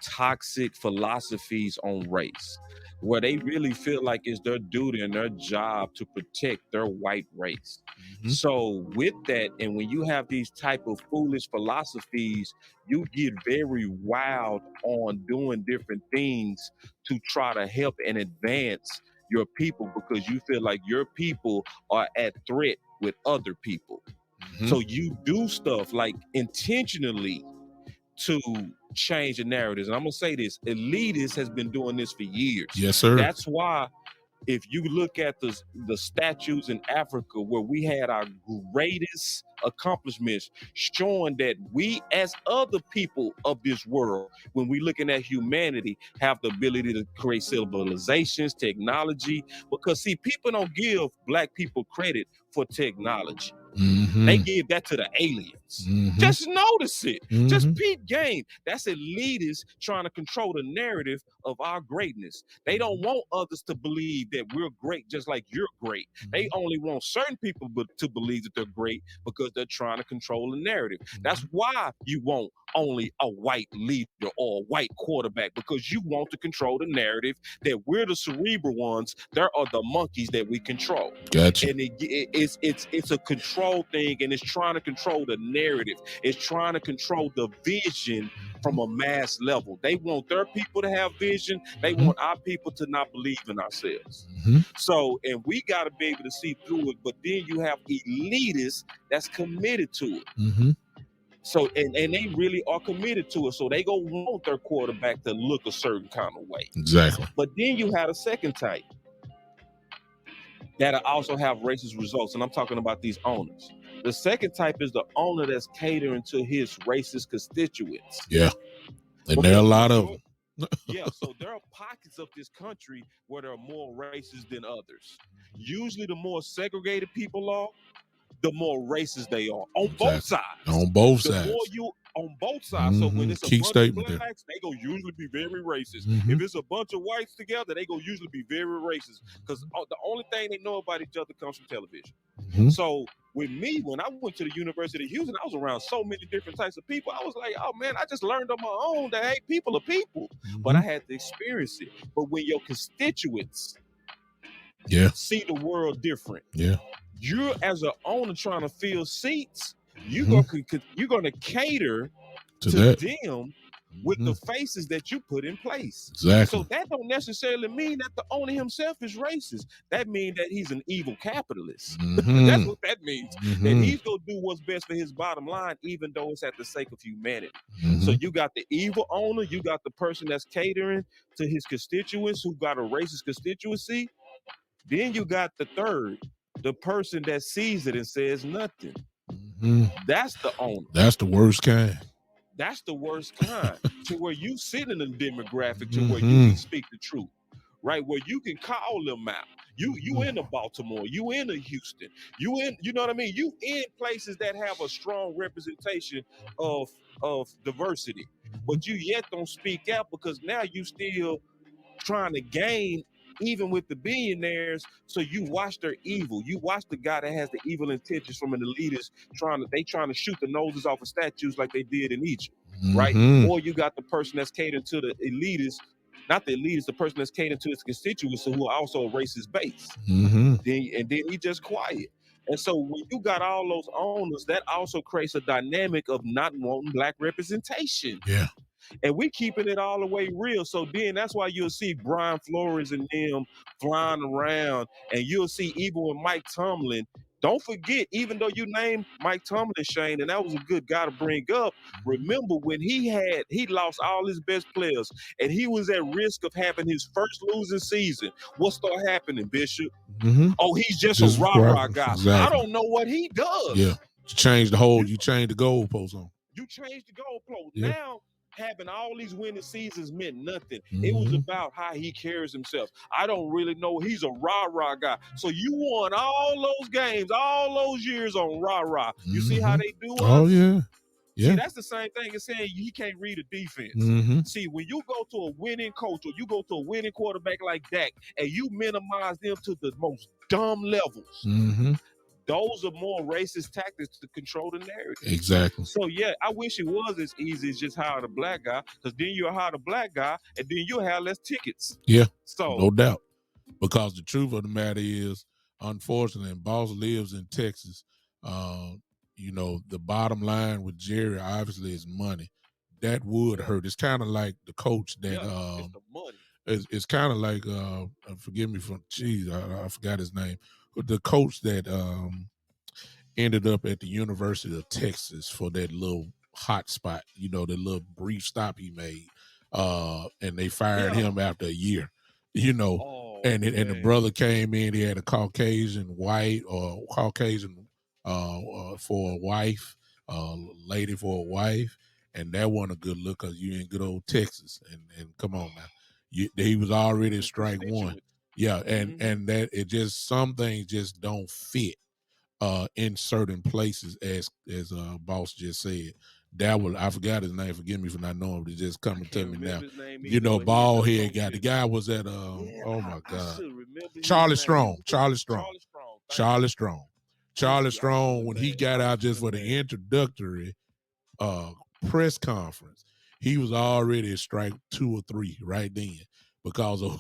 toxic philosophies on race, where they really feel like it's their duty and their job to protect their white race. Mm-hmm. So with that, and when you have these type of foolish philosophies, you get very wild on doing different things to try to help and advance your people because you feel like your people are at threat with other people. Mm-hmm. So you do stuff like intentionally to change the narratives. And I'm gonna say this: elitists has been doing this for years. Yes, sir. That's why if you look at the statues in Africa where we had our greatest accomplishments, showing that we as other people of this world, when we looking at humanity, have the ability to create civilizations, technology. Because see, people don't give black people credit for technology. Mm-hmm. They give that to the aliens. Mm-hmm. Just notice it. Mm-hmm. Just peep game. That's elitists trying to control the narrative of our greatness. They don't want others to believe that we're great just like you're great. They only want certain people to believe that they're great because they're trying to control the narrative. That's why you want only a white leader or a white quarterback, because you want to control the narrative that we're the cerebral ones. There are the monkeys that we control. Gotcha. And it's a control thing, and it's trying to control the narrative. It's trying to control the vision from a mass level. They want their people to have vision. They want our people to not believe in ourselves. Mm-hmm. So, and we got to be able to see through it. But then you have elitists that's committed to it. Mm-hmm. So, and they really are committed to it. So they go want their quarterback to look a certain kind of way. Exactly. But then you had a second type that also have racist results. And I'm talking about these owners. The second type is the owner that's catering to his racist constituents. Yeah. And there are a lot of them. Yeah, so there are pockets of this country where there are more racist than others. Usually the more segregated people are, the more racist they are. On both sides. On both The sides. more you on both sides. So when it's a Key bunch of statement there. blacks, they gonna usually be very racist. Mhm. If it's a bunch of whites together, they gonna usually be very racist. Because the only thing they know about each other comes from television. Mhm. So with me, when I went to the University of Houston, I was around so many different types of people. I was like, oh man, I just learned on my own that hey, people are people. But I had to experience it. But when your constituents see the world different, you're as an owner trying to fill seats, you're gonna cater to them with the faces that you put in place. Exactly. So that don't necessarily mean that the owner himself is racist. That means that he's an evil capitalist. That's what that means. That he's gonna do what's best for his bottom line, even though it's at the sake of humanity. So you got the evil owner, you got the person that's catering to his constituents who got a racist constituency. Then you got the third, the person that sees it and says nothing. That's the owner. That's the worst kind. That's the worst kind. To where you sit in a demographic to where you can speak the truth, right? Where you can call them out. You in a Baltimore, you in a Houston, you know what I mean? You in places that have a strong representation of diversity, but you yet don't speak out because now you still trying to gain even with the billionaires. So you watch their evil. You watch the guy that has the evil intentions from an elitist trying to shoot the noses off of statues like they did in Egypt, right? Or you got the person that's catering to the elitists not the elitist, the person that's catering to his constituents who are also a racist base. Mm-hmm. Then he just quiet. And so when you got all those owners, that also creates a dynamic of not wanting black representation. Yeah. And we keeping it all the way real. So then that's why you'll see Brian Flores and them flying around, and you'll see even with Mike Tomlin. Don't forget, even though you named Mike Tomlin, Shane, and that was a good guy to bring up. Remember when he lost all his best players, and he was at risk of having his first losing season. What started happening, Bishop? Mm-hmm. Oh, he's just a Just rah-rah guy. exactly. I don't know what he does. Yeah. You change the goalpost on. You changed the goalpost. Yeah. Now having all these winning seasons meant nothing. Mm-hmm. It was about how he carries himself. I don't really know. He's a rah-rah guy. So you won all those games, all those years on rah-rah. You see how they do us? Oh, yeah. Yeah. See, that's the same thing as saying he can't read a defense. Mm-hmm. See, when you go to a winning coach or you go to a winning quarterback like Dak and you minimize them to the most dumb levels, Mm-hmm. those are more racist tactics to control the narrative. Exactly. So yeah, I wish it was as easy as just hire the black guy, because then you'll hire the black guy and then you'll have less tickets. Yeah. So no doubt. Because the truth of the matter is, unfortunately, and Boss lives in Texas. You know, the bottom line with Jerry obviously is money. That would hurt. It's kind of like the coach that it's the money. It's kind of like forgive me for I forgot his name. The coach that ended up at the University of Texas for that little hot spot, you know, the little brief stop he made. And they fired him after a year, you know. And the brother came in, he had a Caucasian white or Caucasian for a wife, lady for a wife, and that wasn't a good look because you in good old Texas. And come on now. He was already strike one. Yeah, and that it just some things just don't fit in certain places, as Boss just said. That was, I forgot his name. Forgive me for not knowing, but it's just coming to me now. You know, bald head guy. The guy was at oh my God, Charlie Strong. Charlie Strong. When he got out just for the introductory press conference, he was already at strike 2 or 3 right then because of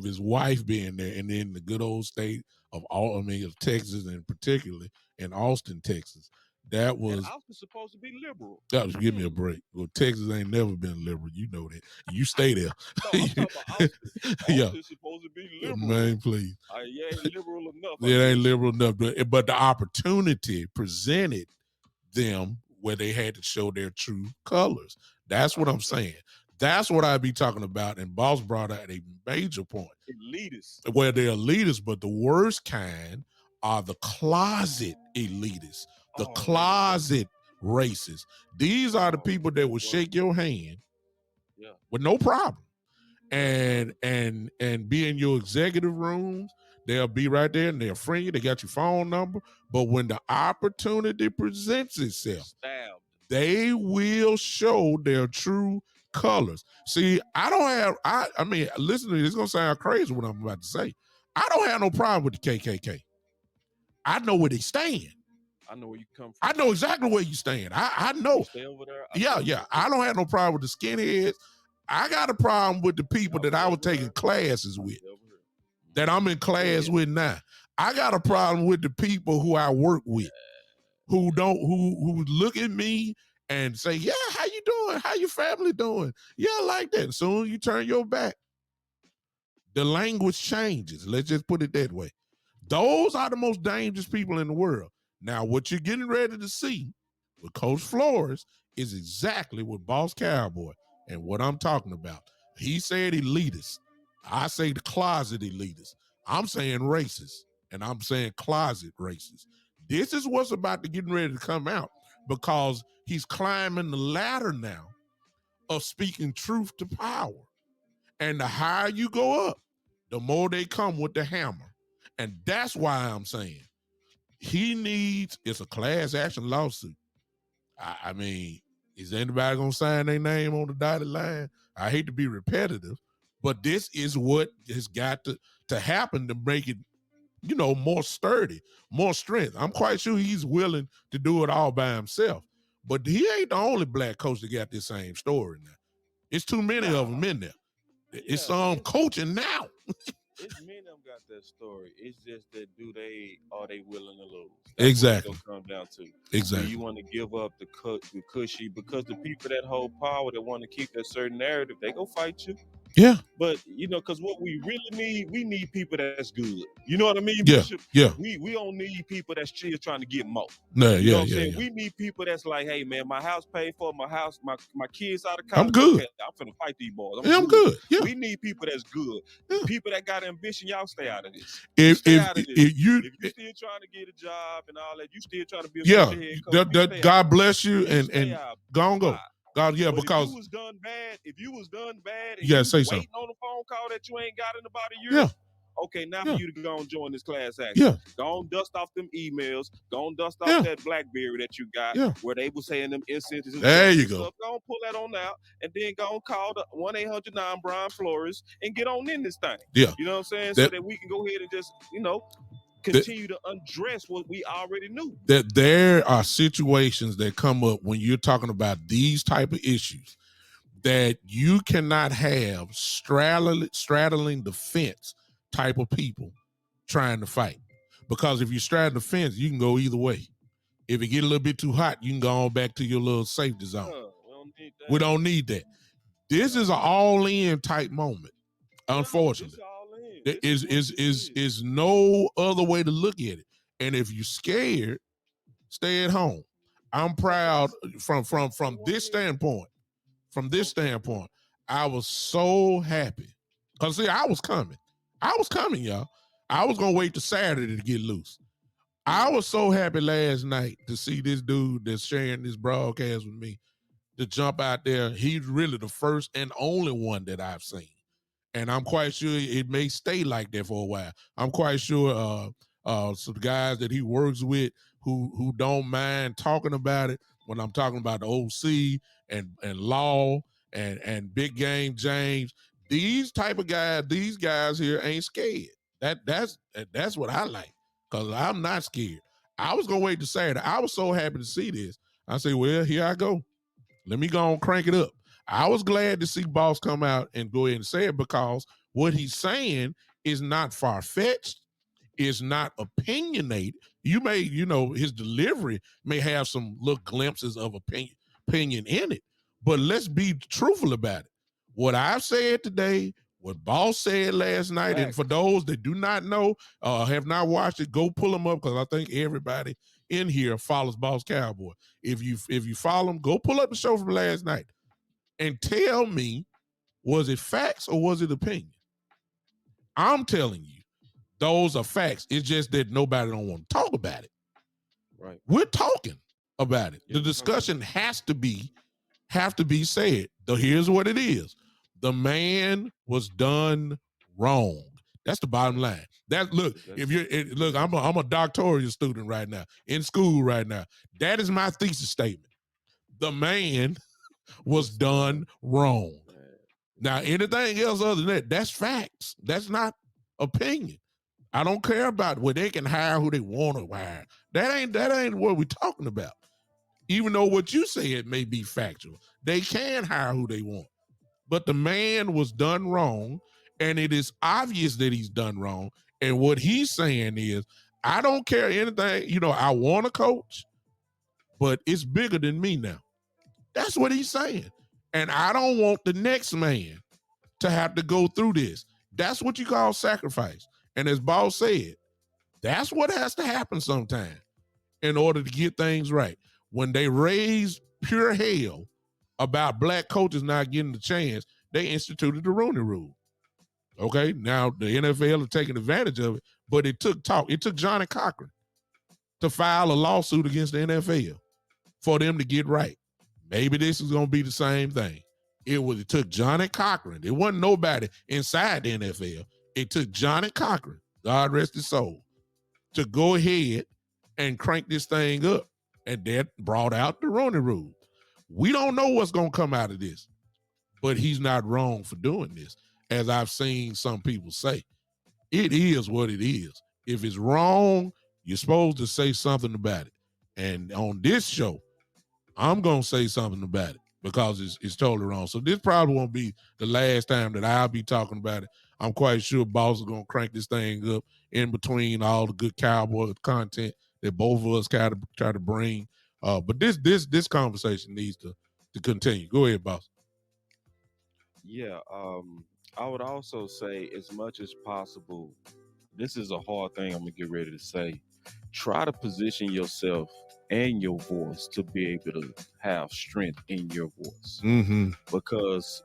his wife being there, and then the good old state of Texas, and particularly in Austin, Texas. That was Austin's supposed to be liberal. Give me a break. Well, Texas ain't never been liberal. You know that. You stay there. No, I'm talking about Austin. Austin's supposed to be liberal. Man, please. Yeah, ain't liberal enough. It ain't liberal enough. But the opportunity presented them where they had to show their true colors. That's what I'm saying. That's what I be talking about. And Boss brought out a major point. Elitists. Where they're elitists, but the worst kind are the closet elitists, the closet racists. These are the people that will shake your hand with no problem. And be in your executive rooms. They'll be right there and they'll friend you. They got your phone number. But when the opportunity presents itself, they will show their true colors. See, I mean, listen to this. It's going to sound crazy what I'm about to say. I don't have no problem with the KKK. I know where they stand. I know where you come from. I know exactly where you stand. I know. You stay over there. Yeah. I don't have no problem with the skinheads. I got a problem with the people that I was taking classes with, that I'm in class with now. I got a problem with the people who I work with, who look at me and say, yeah, how you doing? How your family doing? Yeah, like that. As soon as you turn your back, the language changes. Let's just put it that way. Those are the most dangerous people in the world. Now, what you're getting ready to see with Coach Flores is exactly what Boss Cowboy and what I'm talking about. He said elitist. I say the closet elitist. I'm saying racist, and I'm saying closet racist. This is what's about to get ready to come out, because he's climbing the ladder now of speaking truth to power. And the higher you go up, the more they come with the hammer. And that's why I'm saying it's a class action lawsuit. I mean, is anybody going to sign their name on the dotted line? I hate to be repetitive, but this is what has got to happen to make it, more sturdy, more strength. I'm quite sure he's willing to do it all by himself. But he ain't the only black coach that got this same story now. It's too many of them in there. It's Yeah, some coaching now. it's many of them got that story. It's just that are they willing to lose? That's what it's gonna Exactly. come down to. Do you Exactly. want to give up the cushy? Because the people that hold power that want to keep that certain narrative, they go fight you. Yeah. But because what we really need, we need people that's good. You know what I mean, Yeah. Bishop? Yeah. We don't need people that's still trying to get more. No. You know Yeah. what I'm Yeah. saying? Yeah. We need people that's like, hey man, my house paid for, my house, my kids out of I'm college. good. Okay, I'm finna fight these boys. I'm Yeah, I'm good. good. Yeah. We need people that's good. Yeah. People that got ambition, y'all stay out of this. You If stay if out of this. if you If you still trying to get a job and all that, you still trying to be yeah, assistant head coach, that, you that stay out. God bless you You stay and out. go on Why? go. God, yeah, But if you because was done bad, and you gotta you say something. waiting on a phone call that you ain't got in about a year, Yeah. okay, now for Yeah. you to go and join this class action. Yeah. Go on, dust off them emails. Go on, dust off Yeah. that BlackBerry that you got Yeah. where they was saying them incentives and There benefits you and go. stuff. Go on, pull that on out, and then go on, call the 1-800-9 Brian Flores and get on in this thing. Yeah. You know what I'm saying? So That that we can go ahead and just, that continue to undress what we already knew. that there are situations that come up when you're talking about these type of issues that you cannot have straddling the fence type of people trying to fight. Because if you straddle the fence, you can go either way. If it get a little bit too hot, you can go on back to your little safety zone. We don't need We that. don't need that. This is an all-in type moment. Yeah, Unfortunately, this all in. there This is what this is. is no other way to look at it. And if you're scared, stay at home. I'm proud from this standpoint. From this standpoint, I was so happy because see, I was coming. I was coming, y'all. I was gonna wait till Saturday to get loose. I was so happy last night to see this dude that's sharing this broadcast with me to jump out there. He's really the first and only one that I've seen. And I'm quite sure it may stay like that for a while. I'm quite sure some guys that he works with who don't mind talking about it when I'm talking about the OC and Law and Big Game James. These type of guys, these guys here ain't scared. That's what I like because I'm not scared. I was gonna wait to Saturday. I was so happy to see this. I say, well, here I go. Let me go and crank it up. I was glad to see Boss come out and go ahead and say it because what he's saying is not far fetched, is not opinionated. You may, his delivery may have some little glimpses of opinion in it, but let's be truthful about it. What I've said today, what Boss said last night, and for those that do not know, have not watched it, go pull them up because I think everybody in here follows Boss Cowboy. If you follow him, go pull up the show from last night and tell me, was it facts or was it opinion? I'm telling you, those are facts. It's just that nobody don't want to talk about it. Right. We're talking about it. Yeah, The discussion have to be said. So here's what it is. The man was done wrong. That's the bottom line. I'm a doctoral student right now, in school right now. That is my thesis statement. The man was done wrong. Now, anything else other than that, that's facts. That's not opinion. I don't care about where they can hire who they want to hire. That ain't what we're talking about. Even though what you say it may be factual, they can hire who they want. But the man was done wrong, and it is obvious that he's done wrong. And what he's saying is, I don't care anything. I want to coach, but it's bigger than me now. That's what he's saying. And I don't want the next man to have to go through this. That's what you call sacrifice. And as Boss said, that's what has to happen sometime in order to get things right. When they raise pure hell about black coaches not getting the chance, they instituted the Rooney Rule. Okay, now the NFL are taking advantage of it, but it took talk. It took Johnny Cochran to file a lawsuit against the NFL for them to get right. Maybe this is going to be the same thing. It took Johnny Cochran. It wasn't nobody inside the NFL. It took Johnny Cochran, God rest his soul, to go ahead and crank this thing up. And that brought out the Rooney Rule. We don't know what's going to come out of this, but he's not wrong for doing this. As I've seen some people say, it is what it is. If it's wrong, you're supposed to say something about it. And on this show, I'm going to say something about it. because it's totally wrong. So this probably won't be the last time that I'll be talking about it. I'm quite sure Boss is gonna crank this thing up in between all the good cowboy content that both of us kind of try to bring. But this conversation needs to continue. Go ahead, Boss. Yeah, I would also say, as much as possible, this is a hard thing I'm gonna get ready to say. Try to position yourself and your voice to be able to have strength in your voice. Mm-hmm. Because,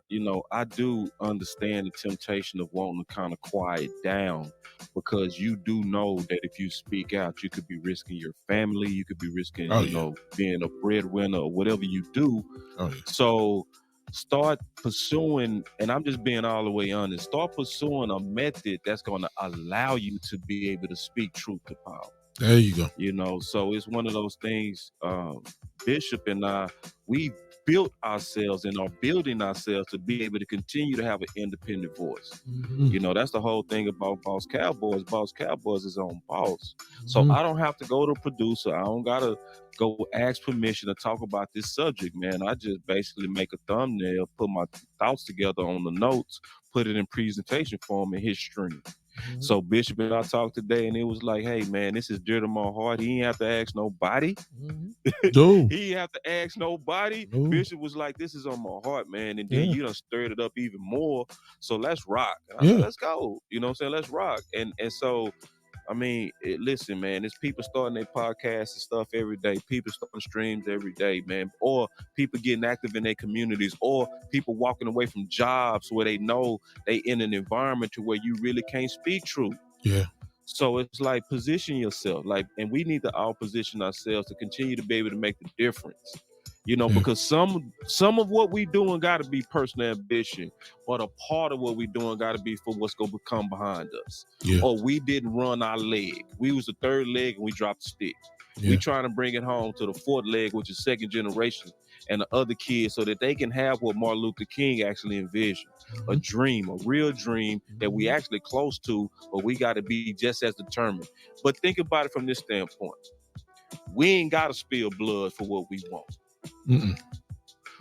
I do understand the temptation of wanting to kind of quiet down, because you do know that if you speak out, you could be risking your family, you could be risking, Oh yeah. being a breadwinner or whatever you do. Oh yeah. So start pursuing, and I'm just being all the way honest, start pursuing a method that's going to allow you to be able to speak truth to power. There you go. So it's one of those things. Bishop and I, we built ourselves and are building ourselves to be able to continue to have an independent voice. Mm-hmm. That's the whole thing about Boss Cowboys. Boss Cowboys is on boss. So Mm-hmm. I don't have to go to a producer. I don't gotta go ask permission to talk about this subject, man. I just basically make a thumbnail, put my thoughts together on the notes, put it in presentation form, and hit stream. Mm-hmm. So Bishop and I talked today, and it was like, hey man, this is dear to my heart. He ain't have to ask nobody. No. He ain't have to ask nobody. No. Bishop was like, this is on my heart, man. And then Yeah. you done stirred it up even more. So let's rock. And I Yeah. said, let's go. You know what I'm saying? Let's rock. And so I mean, listen, man, there's people starting their podcasts and stuff every day. People starting streams every day, man. Or people getting active in their communities, or people walking away from jobs where they know they in an environment to where you really can't speak truth. Yeah. So it's like, position yourself, and we need to all position ourselves to continue to be able to make the difference. Yeah. Because some of what we doing got to be personal ambition, but a part of what we doing got to be for what's gonna come behind us. Yeah. Or we didn't run our leg. We was the third leg and we dropped the stick. Yeah. We trying to bring it home to the fourth leg, which is second generation, and the other kids, so that they can have what Martin Luther King actually envisioned. A dream, a real dream that we actually close to, but we got to be just as determined. But think about it from this standpoint. We ain't got to spill blood for what we want. Mm-mm.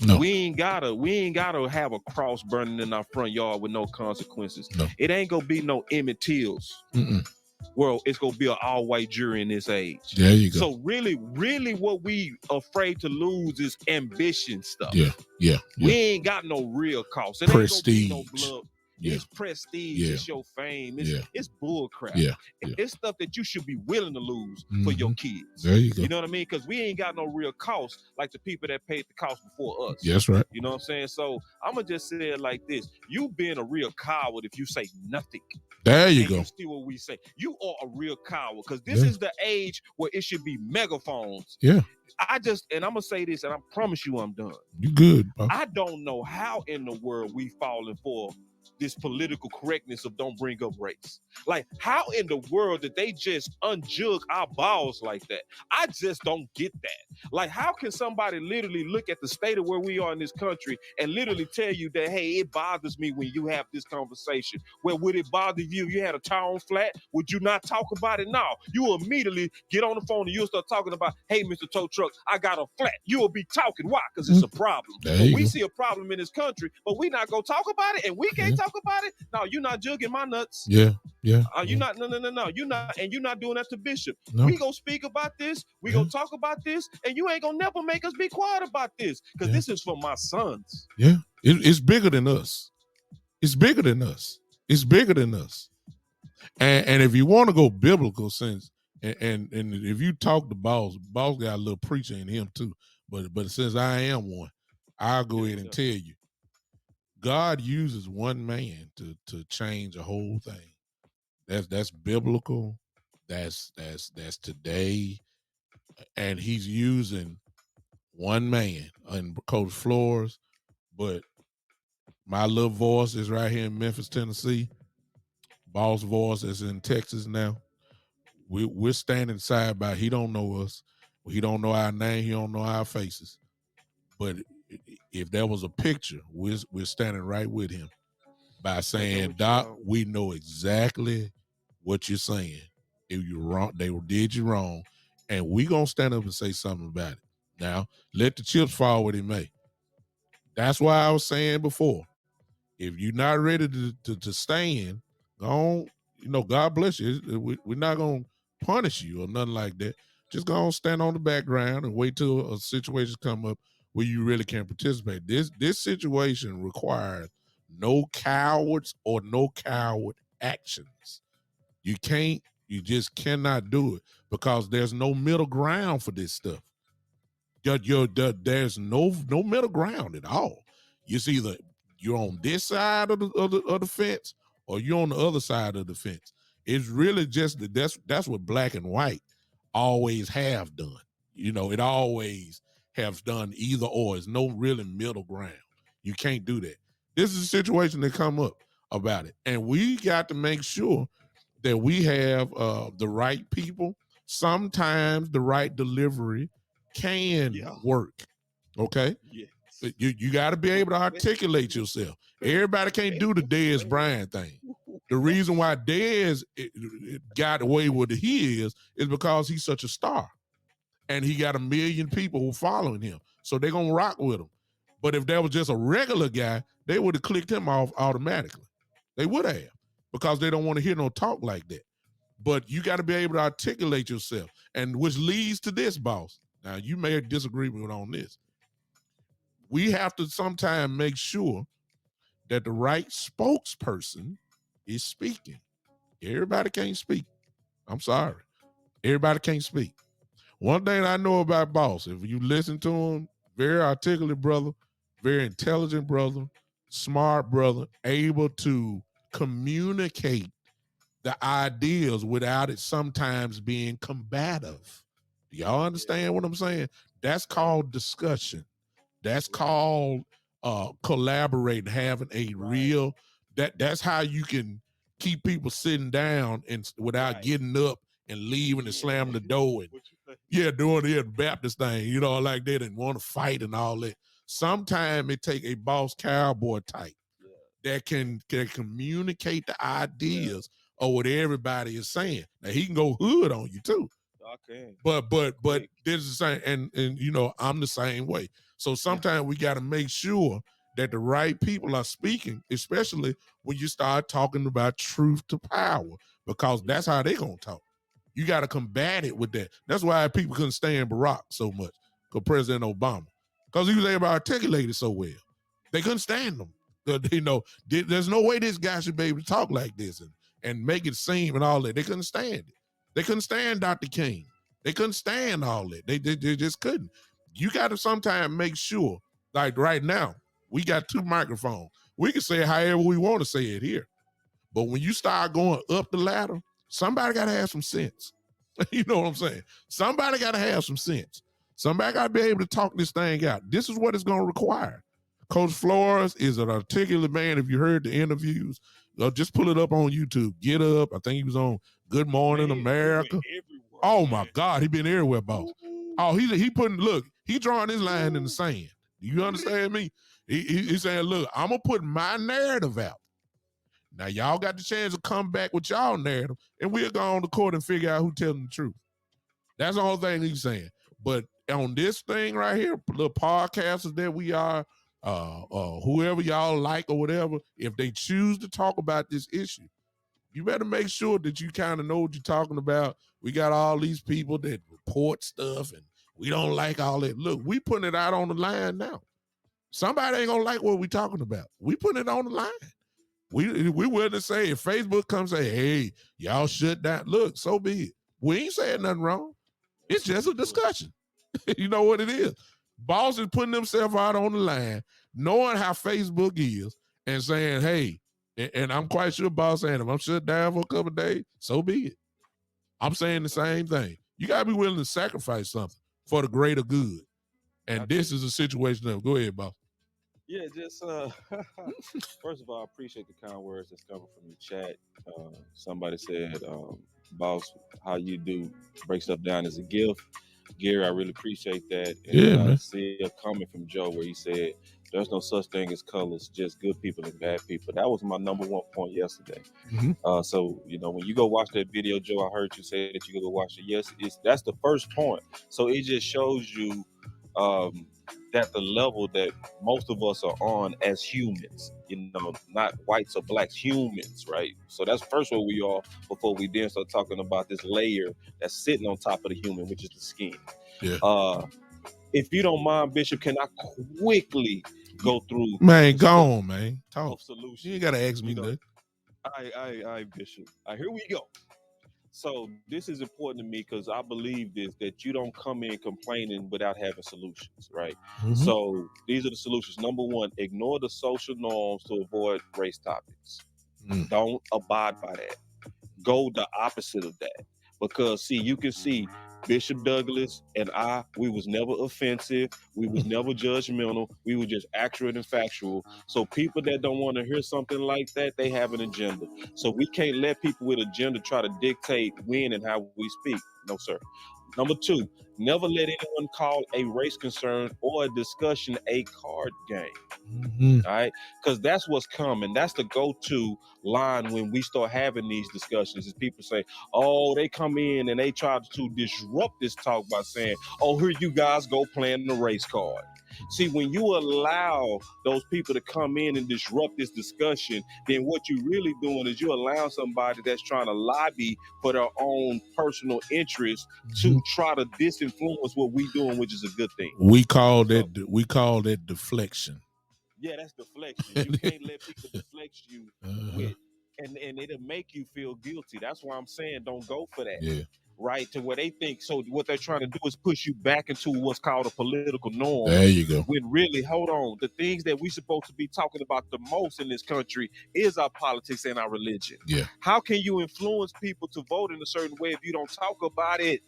No. We ain't gotta have a cross burning in our front yard with no consequences. No. It ain't gonna be no Emmett Tills. Mm-mm. Well, it's gonna be an all-white jury in this age. There you go. So really, really, what we afraid to lose is ambition stuff. Yeah. Yeah. We ain't got no real cost. It Prestige. Ain't gonna be no blood. Yeah. It's prestige. Yeah. It's your fame. Yeah. It's bull crap. Yeah. It's stuff that you should be willing to lose for your kids. There you go. You know what I mean? Because we ain't got no real cost like the people that paid the cost before us. That's right. You know what I'm saying? So I'm going to just say it like this. You being a real coward if you say nothing. There you go. You see what we say. You are a real coward, because this is the age where it should be megaphones. Yeah. And I'm going to say this, and I promise you I'm done. You good, bro. I don't know how in the world we falling for this political correctness of don't bring up race. Like, how in the world did they just unjug our balls like that? I just don't get that. Like, how can somebody literally look at the state of where we are in this country and literally tell you that, hey, it bothers me when you have this conversation? Well, would it bother you if you had a town flat? Would you not talk about it? No. You will immediately get on the phone and you'll start talking about, hey, Mr. Tow Truck, I got a flat. You will be talking. Why? Because it's a problem. But we see a problem in this country, but we not going to talk about it, and we can't talk about it. No, you're not jugging my nuts. Yeah. Yeah. You're not. No. You're not, and you're not doing that to Bishop. No. We gonna speak about this. We gonna talk about this, and you ain't gonna never make us be quiet about this, because this is for my sons. Yeah. It's bigger than us. It's bigger than us. It's bigger than us. And if you want to go biblical sense, and if you talk to Boss got a little preacher in him too. But since I am one, I'll go ahead and tell you. God uses one man to change a whole thing. That's biblical. That's today, and he's using one man and Coach Flores. But my little voice is right here in Memphis, Tennessee. Boss voice is in Texas now. We're standing side by. He don't know us. He don't know our name. He don't know our faces. But if there was a picture, we're standing right with him by saying, Doc, we know exactly what you're saying. If you're wrong, they did you wrong, and we gonna stand up and say something about it. Now, let the chips fall where they may. That's why I was saying before, if you're not ready to stand, go on, God bless you. We're not going to punish you or nothing like that. Just go on, stand on the background and wait till a situation come up where you really can participate. This situation requires no cowards or no coward actions. You just cannot do it because there's no middle ground for this stuff. There's no middle ground at all. It's either you're on this side of the fence or you're on the other side of the fence. It's really just that's what black and white always have done. It always has done either or. It's no really middle ground. You can't do that. This is a situation that come up about it, and we got to make sure that we have the right people. Sometimes the right delivery can work. Okay. Yes. You got to be able to articulate yourself. Everybody can't do the Dez Bryant thing. The reason why Dez got away with it he is because he's such a star. And he got 1 million people who following him. So they're going to rock with him. But if that was just a regular guy, they would have clicked him off automatically. They would have, because they don't want to hear no talk like that. But you got to be able to articulate yourself, and which leads to this, boss. Now, you may disagree with on this. We have to sometimes make sure that the right spokesperson is speaking. Everybody can't speak. I'm sorry. Everybody can't speak. One thing I know about Boss, if you listen to him, very articulate brother, very intelligent brother, smart brother, able to communicate the ideas without it sometimes being combative. Do y'all understand what I'm saying? That's called discussion. That's called collaborating, having a real that's how you can keep people sitting down and without getting up and leaving and slamming the door and doing the Baptist thing, like that, and want to fight and all that. Sometimes it take a Boss Cowboy type that can communicate the ideas of what everybody is saying. Now he can go hood on you too. Okay. But this is the same, and I'm the same way. So sometimes we got to make sure that the right people are speaking, especially when you start talking about truth to power, because that's how they gonna talk. You got to combat it with that. That's why people couldn't stand Barack so much, because President Obama, because he was able to articulate it so well. They couldn't stand him. There's no way this guy should be able to talk like this and make it seem and all that. They couldn't stand it. They couldn't stand Dr. King. They couldn't stand all that. They just couldn't. You got to sometimes make sure, like right now, we got 2 microphones. We can say it however we want to say it here. But when you start going up the ladder, somebody got to have some sense. You know what I'm saying? Somebody got to have some sense. Somebody got to be able to talk this thing out. This is what it's going to require. Coach Flores is an articulate man. If you heard the interviews, just pull it up on YouTube. Get Up. I think he was on Good Morning America. Oh my God, he been everywhere, boss. Oh, he drawing his line in the sand. Do you understand me? He saying, look, I'm gonna put my narrative out. Now y'all got the chance to come back with y'all narrative, and we'll go on the court and figure out who telling the truth. That's the whole thing he's saying. But on this thing right here, little podcasters that we are, whoever y'all like or whatever, if they choose to talk about this issue, you better make sure that you kind of know what you're talking about. We got all these people that report stuff and we don't like all that. Look, we putting it out on the line now. Somebody ain't gonna like what we talking about. We putting it on the line. We willing to say, if Facebook comes say, hey, y'all shut down, look, so be it. We ain't saying nothing wrong. It's just a discussion. You know what it is? Boss is putting themselves out on the line, knowing how Facebook is, and saying, hey, and I'm quite sure Boss saying, if I'm shut down for a couple of days, so be it. I'm saying the same thing. You got to be willing to sacrifice something for the greater good. And this is a situation of, go ahead, Boss. Yeah, just first of all, I appreciate the kind words that's coming from the chat. Somebody said, "Boss, how you do break stuff down as a gift." Gary, I really appreciate that. And I see a comment from Joe where he said, "There's no such thing as colors, just good people and bad people." That was my number one point yesterday. So when you go watch that video, Joe, I heard you say that you go watch it. Yes, that's the first point. So it just shows you that the level that most of us are on as humans, not whites or blacks, humans, right? So that's first what we are before we then start talking about this layer that's sitting on top of the human, which is the skin. Yeah. If you don't mind, Bishop, can I quickly go through Man, go on, man. Talk. of solutions? You ain't gotta ask me that. I, Bishop. Here we go. So this is important to me because I believe this, that you don't come in complaining without having solutions, right? Mhm. So these are the solutions. Number one, ignore the social norms to avoid race topics. Don't abide by that. Go the opposite of that. Because see, you can see Bishop Douglas and we was never offensive. We was never judgmental. We were just accurate and factual. So people that don't want to hear something like that, they have an agenda. So we can't let people with agenda try to dictate when and how we speak. No, sir. Number two, never let anyone call a race concern or a discussion a card game. Mm-hmm. All right, because that's what's coming. That's the go-to line when we start having these discussions. Is people say, "Oh, they come in and they try to disrupt this talk by saying, oh, here you guys go playing the race card." See, when you allow those people to come in and disrupt this discussion, then what you're really doing is you're allowing somebody that's trying to lobby for their own personal interest to try to disinfluence what we're doing, which is a good thing. We call that deflection. Yeah, that's deflection. You can't let people deflect you with, and it'll make you feel guilty. That's why I'm saying don't go for that. Yeah. Right, to where they think. So what they're trying to do is push you back into what's called a political norm. There you go. When really, hold on, the things that we supposed to be talking about the most in this country is our politics and our religion. Yeah. How can you influence people to vote in a certain way if you don't talk about it?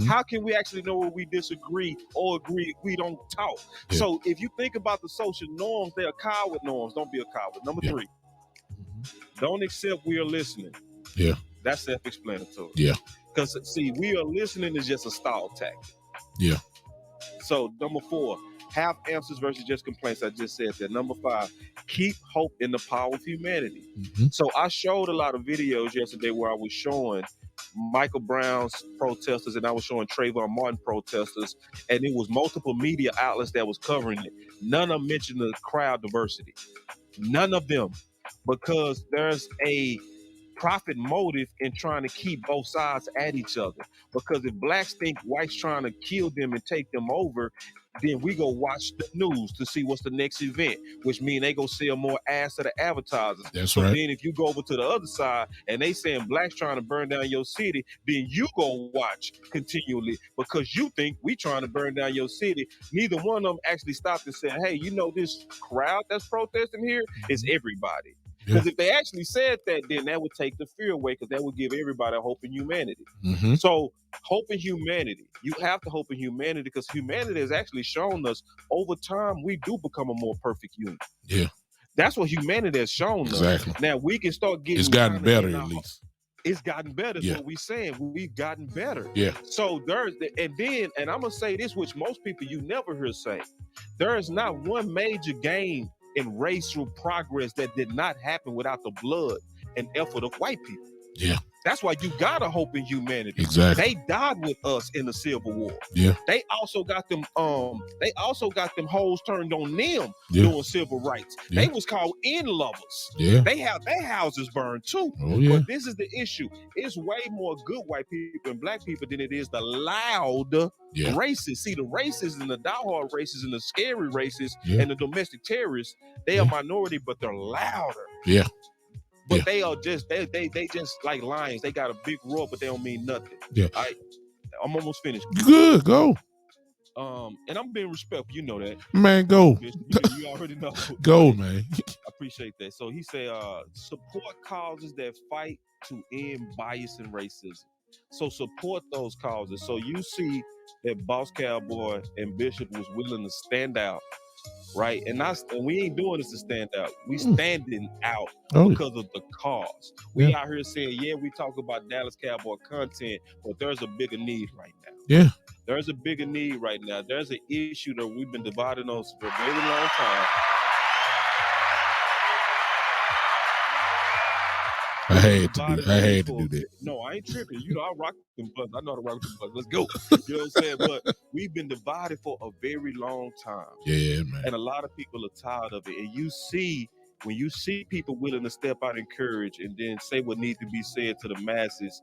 How can we actually know where we disagree or agree if we don't talk? Yeah. So if you think about the social norms, they are coward norms. Don't be a coward. Number three, don't accept we are listening. Yeah. That's self-explanatory. Yeah. Because, see, we are listening is just a stall tactic. Yeah. So, number four, have answers versus just complaints. I just said that. Number five, keep hope in the power of humanity. So, I showed a lot of videos yesterday where I was showing Michael Brown's protesters and I was showing Trayvon Martin protesters, and it was multiple media outlets that was covering it. None of them mentioned the crowd diversity. None of them. Because there's a profit motive in trying to keep both sides at each other. Because if blacks think whites trying to kill them and take them over, then we go watch the news to see what's the next event, which means they go sell more ads to the advertisers. That's so right. Then if you go over to the other side and they saying blacks trying to burn down your city, then you go watch continually because you think we trying to burn down your city. Neither one of them actually stopped and said, hey, this crowd that's protesting here is everybody. Because if they actually said that, then that would take the fear away because that would give everybody hope in humanity. So hope in humanity. You have to hope in humanity because humanity has actually shown us over time we do become a more perfect unit. Yeah. That's what humanity has shown Exactly. us. Now we can start getting. It's gotten better at least. It's gotten better is what we're saying. We've gotten better. Yeah. So and I'm going to say this, which most people you never hear say. There is not one major game in racial progress that did not happen without the blood and effort of white people. Yeah. That's why you gotta hope in humanity. Exactly. They died with us in the Civil War. Yeah. They also got them hoes turned on them doing civil rights. Yeah. They was called in lovers. Yeah. They have their houses burned too. Oh, yeah. But this is the issue. It's way more good white people and black people than it is the loud racists. See, the racists and the diehard racists and the scary racists and the domestic terrorists, they are minority, but they're louder. Yeah. But they are just they just like lions. They got a big roar, but they don't mean nothing. Yeah. I'm almost finished. Good, go. And I'm being respectful. You know that. Man, go. You already know. Go, man. I appreciate that. So he said, support causes that fight to end bias and racism. So support those causes. So you see that Boss Cowboy and Bishop was willing to stand out. Right, and we ain't doing this to stand out. We standing out because of the cause. We out here saying, we talk about Dallas Cowboy content, but there's a bigger need right now. Yeah, there's a bigger need right now. There's an issue that we've been dividing on for a very long time. I We've been had to do. divided I on this had to for do that. no, I ain't tripping. You know, I rock them buttons. I know how to rock them buttons. Let's go. You know what I'm saying? But we've been divided for a very long time. Yeah, man. And a lot of people are tired of it. And you see, when you see people willing to step out and encourage and then say what needs to be said to the masses,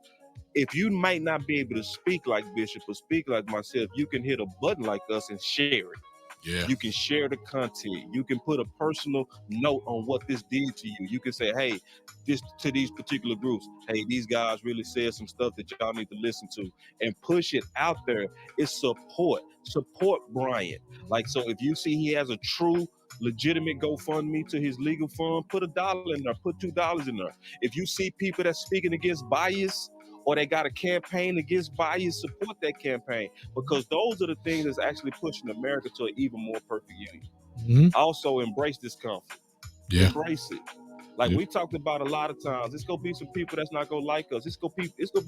if you might not be able to speak like Bishop or speak like myself, you can hit a button like us and share it. Yeah. You can share the content. You can put a personal note on what this did to you. You can say, hey, this to these particular groups, hey, these guys really said some stuff that y'all need to listen to and push it out there. It's support. Support Brian. Like, so if you see he has a true legitimate GoFundMe to his legal fund, put $1 in there, put $2 in there. If you see people that's speaking against bias or they got a campaign against bias, support that campaign because those are the things that's actually pushing America to an even more perfect union. Mm-hmm. Also, embrace discomfort. Yeah. Embrace it. Like Yeah. we talked about a lot of times, it's gonna be some people that's not gonna like us. It's gonna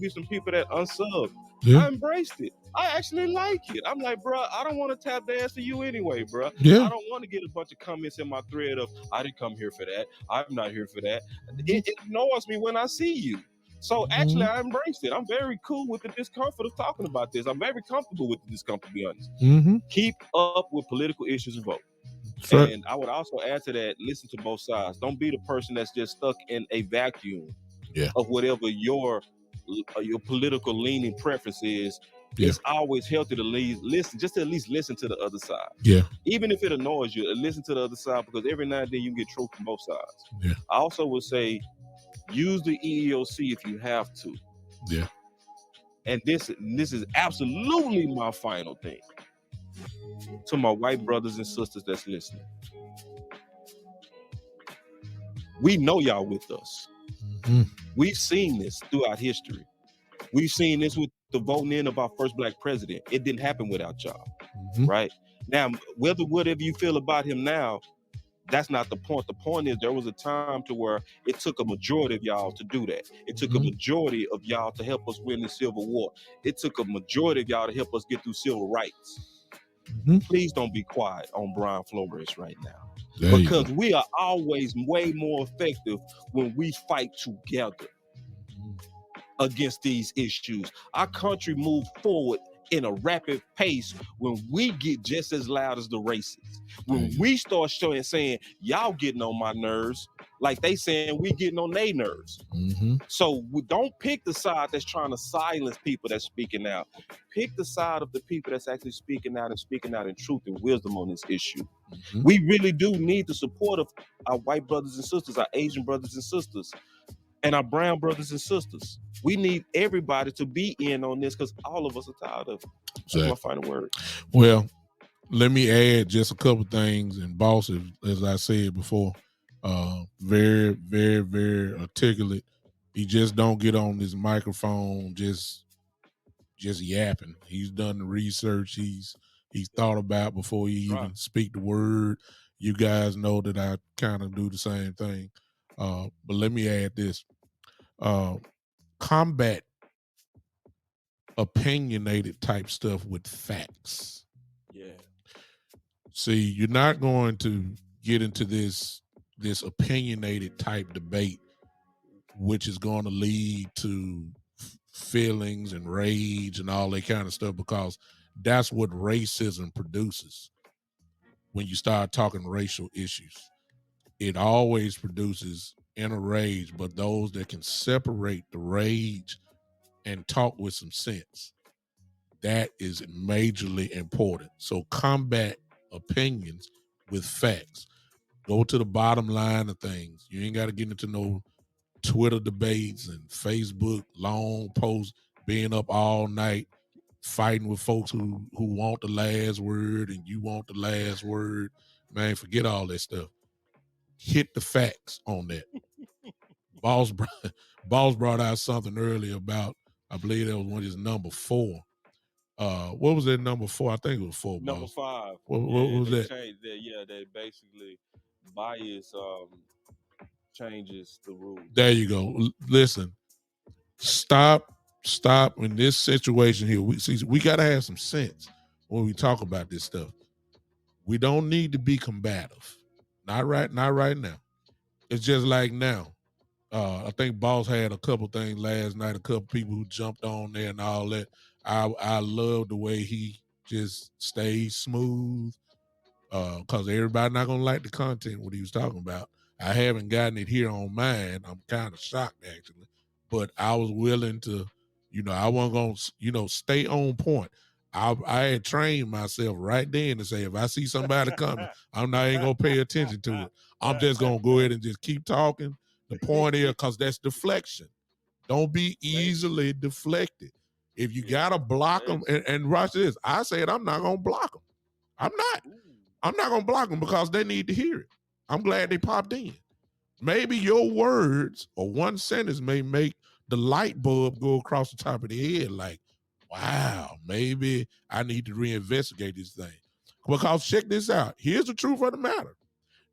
be some people that unsub. Yeah. I embraced it. I actually like it. I'm like, bro, I don't want to tap dance to you anyway, bro. Yeah. I don't want to get a bunch of comments in my thread of I didn't come here for that. I'm not here for that. Mm-hmm. It annoys me when I see you. So actually, Mm-hmm. I embraced it. I'm very cool with the discomfort of talking about this. I'm very comfortable with the discomfort, to be honest. Mm-hmm. Keep up with political issues and vote. So, And I would also add to that, listen to both sides. Don't be the person that's just stuck in a vacuum yeah. of whatever your political leaning preference is. Yeah. It's always healthy to listen, just to at least listen to the other side. Yeah. Even if it annoys you, listen to the other side because every now and then you get truth from both sides. Yeah. I also would say use the EEOC if you have to. Yeah. And this is absolutely my final thing to my white brothers and sisters that's listening. We know y'all with us. Mm-hmm. We've seen this throughout history. We've seen this with the voting in of our first black president. It didn't happen without y'all, Mm-hmm. right? Now, whatever you feel about him now, that's not the point. The point is there was a time to where it took a majority of y'all to do that. It took a Mm-hmm. majority of y'all to help us win the Civil War. It took a majority of y'all to help us get through civil rights. Mm-hmm. Please don't be quiet on Brian Flores right now. There you Because go. we are always way more effective when we fight together against these issues. Our country moves forward in a rapid pace when we get just as loud as the racists. When we start showing saying, y'all getting on my nerves, like they saying we getting on their nerves. Mm-hmm. So we don't pick the side that's trying to silence people that's speaking out. Pick the side of the people that's actually speaking out and speaking out in truth and wisdom on this issue. Mm-hmm. We really do need the support of our white brothers and sisters, our Asian brothers and sisters, and our brown brothers and sisters. We need everybody to be in on this because all of us are tired of it. That's my final word. Well, let me add just a couple things. And Boss, as I said before, very, very, very articulate. He just don't get on this microphone just yapping. He's done the research. He's thought about before he even speak the word. You guys know that I kind of do the same thing. But let me add this. Combat opinionated type stuff with facts. Yeah. See, you're not going to get into this opinionated type debate, which is going to lead to feelings and rage and all that kind of stuff, because that's what racism produces. When you start talking racial issues, it always produces inner rage, but those that can separate the rage and talk with some sense, that is majorly important. So combat opinions with facts. Go to the bottom line of things. You ain't got to get into no Twitter debates and Facebook long posts, being up all night fighting with folks who want the last word and you want the last word. Man, forget all that stuff. Hit the facts on that. Boss brought out something earlier about, I believe that was one of his number 4. What was that number 4? I think it was 4. Number Boss. 5. What was they that? changed that. Yeah, they basically bias changes the rules. There you go. Listen, stop in this situation here. We got to have some sense when we talk about this stuff. We don't need to be combative. Not right now. It's just like now. I think Boss had a couple things last night, a couple people who jumped on there and all that. I love the way he just stays smooth, because everybody not gonna like the content what he was talking about. I haven't gotten it here on mine. I'm kind of shocked actually, but I was willing to, I wasn't gonna, stay on point. I had trained myself right then to say if I see somebody coming, I'm not ain't gonna pay attention to it. I'm just gonna go ahead and just keep talking. The point is, because that's deflection. Don't be easily deflected. If you gotta block them, and watch this, I said I'm not gonna block them. I'm not. I'm not gonna block them because they need to hear it. I'm glad they popped in. Maybe your words or one sentence may make the light bulb go across the top of the head. Like, wow, maybe I need to reinvestigate this thing. Because check this out. Here's the truth of the matter.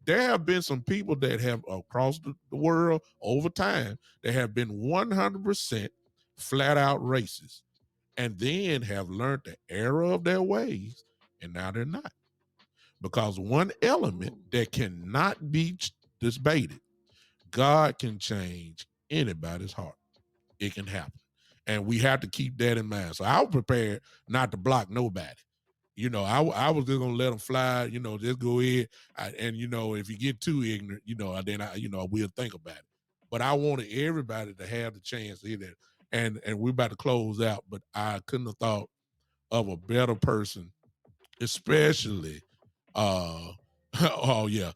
There have been some people that have across the world over time that have been 100% flat out racist and then have learned the error of their ways, and now they're not. Because one element that cannot be debated, God can change anybody's heart. It can happen. And we have to keep that in mind. So I was prepared not to block nobody. I was just gonna let them fly. Just go ahead. And if you get too ignorant, then we'll think about it. But I wanted everybody to have the chance to hear that. And we're about to close out, but I couldn't have thought of a better person, especially oh yeah.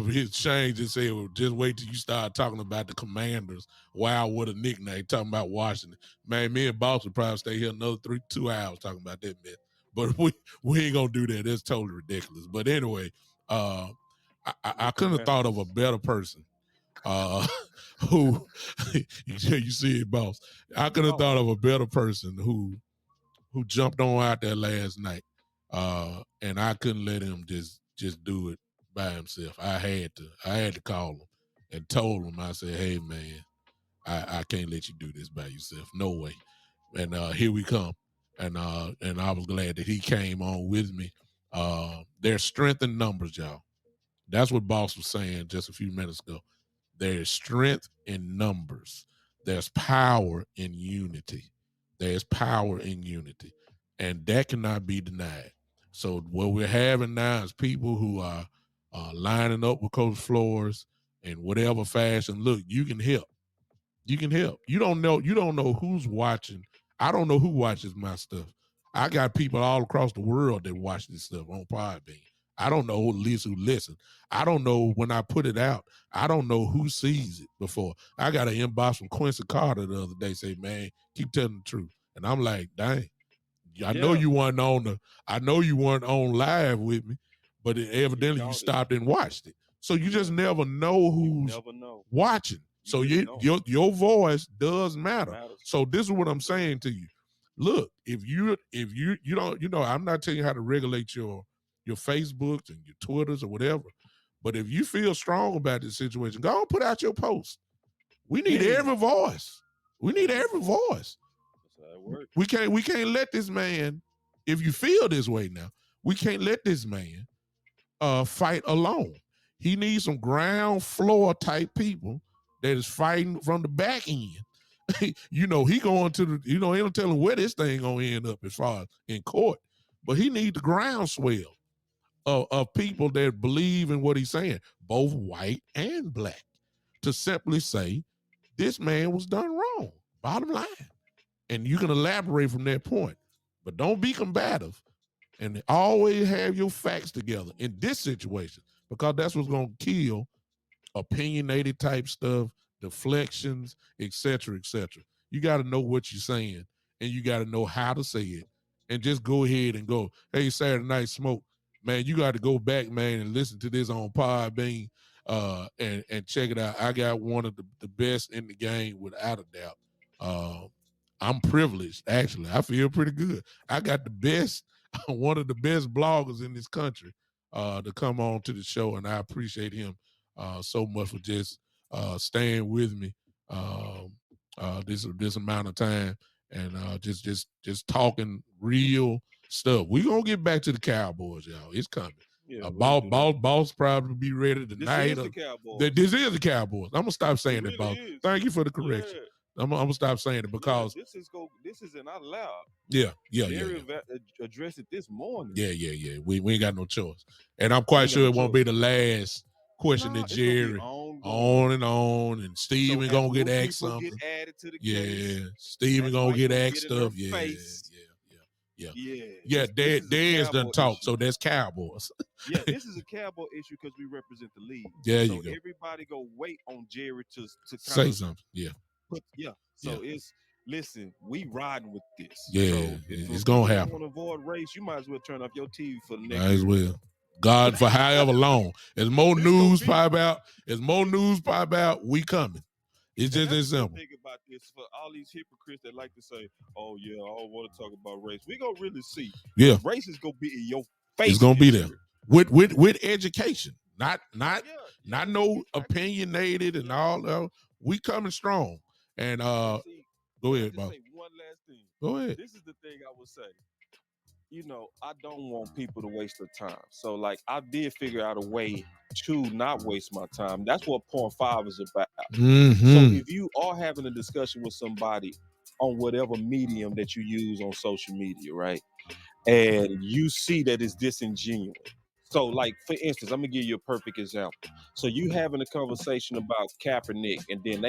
His Shane just said, well, just wait till you start talking about the Commanders. Wow, what a nickname. Talking about Washington. Man, me and Boss would probably stay here another 2 hours talking about that mess. But we ain't gonna do that. That's totally ridiculous. But anyway, I couldn't have thought of a better person. Who you see it, Boss. I could have thought of a better person who jumped on out there last night. And I couldn't let him just do it by himself. I had to call him and told him, I said, hey man, I can't let you do this by yourself. No way. And here we come. And I was glad that he came on with me. There's strength in numbers, y'all. That's what Boss was saying just a few minutes ago. There's strength in numbers. There's power in unity. There's power in unity. And that cannot be denied. So what we're having now is people who are lining up with Coach Flores in whatever fashion. Look, you can help. You can help. You don't know who's watching. I don't know who watches my stuff. I got people all across the world that watch this stuff on Podbean. I don't know who listen. I don't know when I put it out. I don't know who sees it before. I got an inbox from Quincy Carter the other day say, man, keep telling the truth. And I'm like, dang, I know you weren't on live with me, but evidently you stopped and watched it. So you just never know who's watching. So your voice does matter. So this is what I'm saying to you. Look, if you don't, I'm not telling you how to regulate your Facebooks and your Twitters or whatever. But if you feel strong about this situation, go and put out your post. We need every voice. We need every voice. We can't let this man, if you feel this way now, we can't let this man fight alone. He needs some ground floor type people that is fighting from the back end. He going to the, he don't tell him where this thing gonna end up as far as in court, but he needs the groundswell of people that believe in what he's saying, both white and black, to simply say this man was done wrong. Bottom line. And you can elaborate from that point. But don't be combative and always have your facts together in this situation, because that's what's going to kill opinionated type stuff, deflections, etc., etc. You got to know what you're saying, and you got to know how to say it, and just go ahead and go, hey, Saturday Night Smoke, man, you got to go back, man, and listen to this on Podbean, and check it out. I got one of the best in the game without a doubt. I'm privileged, actually. I feel pretty good. I got the best, one of the best bloggers in this country to come on to the show, and I appreciate him so much for just staying with me this amount of time, and just talking real stuff. We're gonna get back to the Cowboys, y'all. It's coming. Yeah, we can do that. Boss probably be ready This tonight. is the This Cowboys. is the Cowboys. I'm gonna stop It saying it, really boss. is. Thank you for the correction. Yeah, I'm gonna stop saying it yeah. because This is not allowed. yeah, yeah, yeah, Jerry yeah. addressed it this morning. Yeah. We ain't got no choice. And I'm We quite ain't got sure no it won't choice. be the last question No, that it's gonna be Jerry ongoing. and So Steven as gonna get new asked people get something. added to the case, Yeah. Steven as gonna Mike get gonna asked get in their stuff. Yeah, face. yeah. Yeah, Yeah, this is a Dez done cowboy talk, issue. so that's Cowboys. Yeah, this is a cowboy issue because we represent the league. There you So go. everybody go wait on Jerry to kind Say of something. Yeah, put yeah. yeah, So it's listen, we riding with this. yeah. So if for It's gonna people that happen. want to avoid race, you might as well turn off your TV for the next Might as year. well. God for however long. As more This gonna news be pop out, we coming. It's and just that's that the good simple. thing about this for all these hypocrites that like to say, "Oh yeah, I don't want to talk about race." We gonna really see Yeah, because race is gonna be in your it's face gonna be this there year. with education, Oh yeah. not We no get I get opinionated and yeah. all. We coming strong. And And see, go can I ahead, just boss. say one last thing? Go ahead. This is the thing I would say. I don't want people to waste their time. So, like, I did figure out a way to not waste my time. That's what point five is about. So, Mm-hmm. if you are having a discussion with somebody on whatever medium that you use on social media, right? And you see that it's disingenuous. So, like for instance, I'm gonna give you a perfect example. So you having a conversation about Kaepernick, and then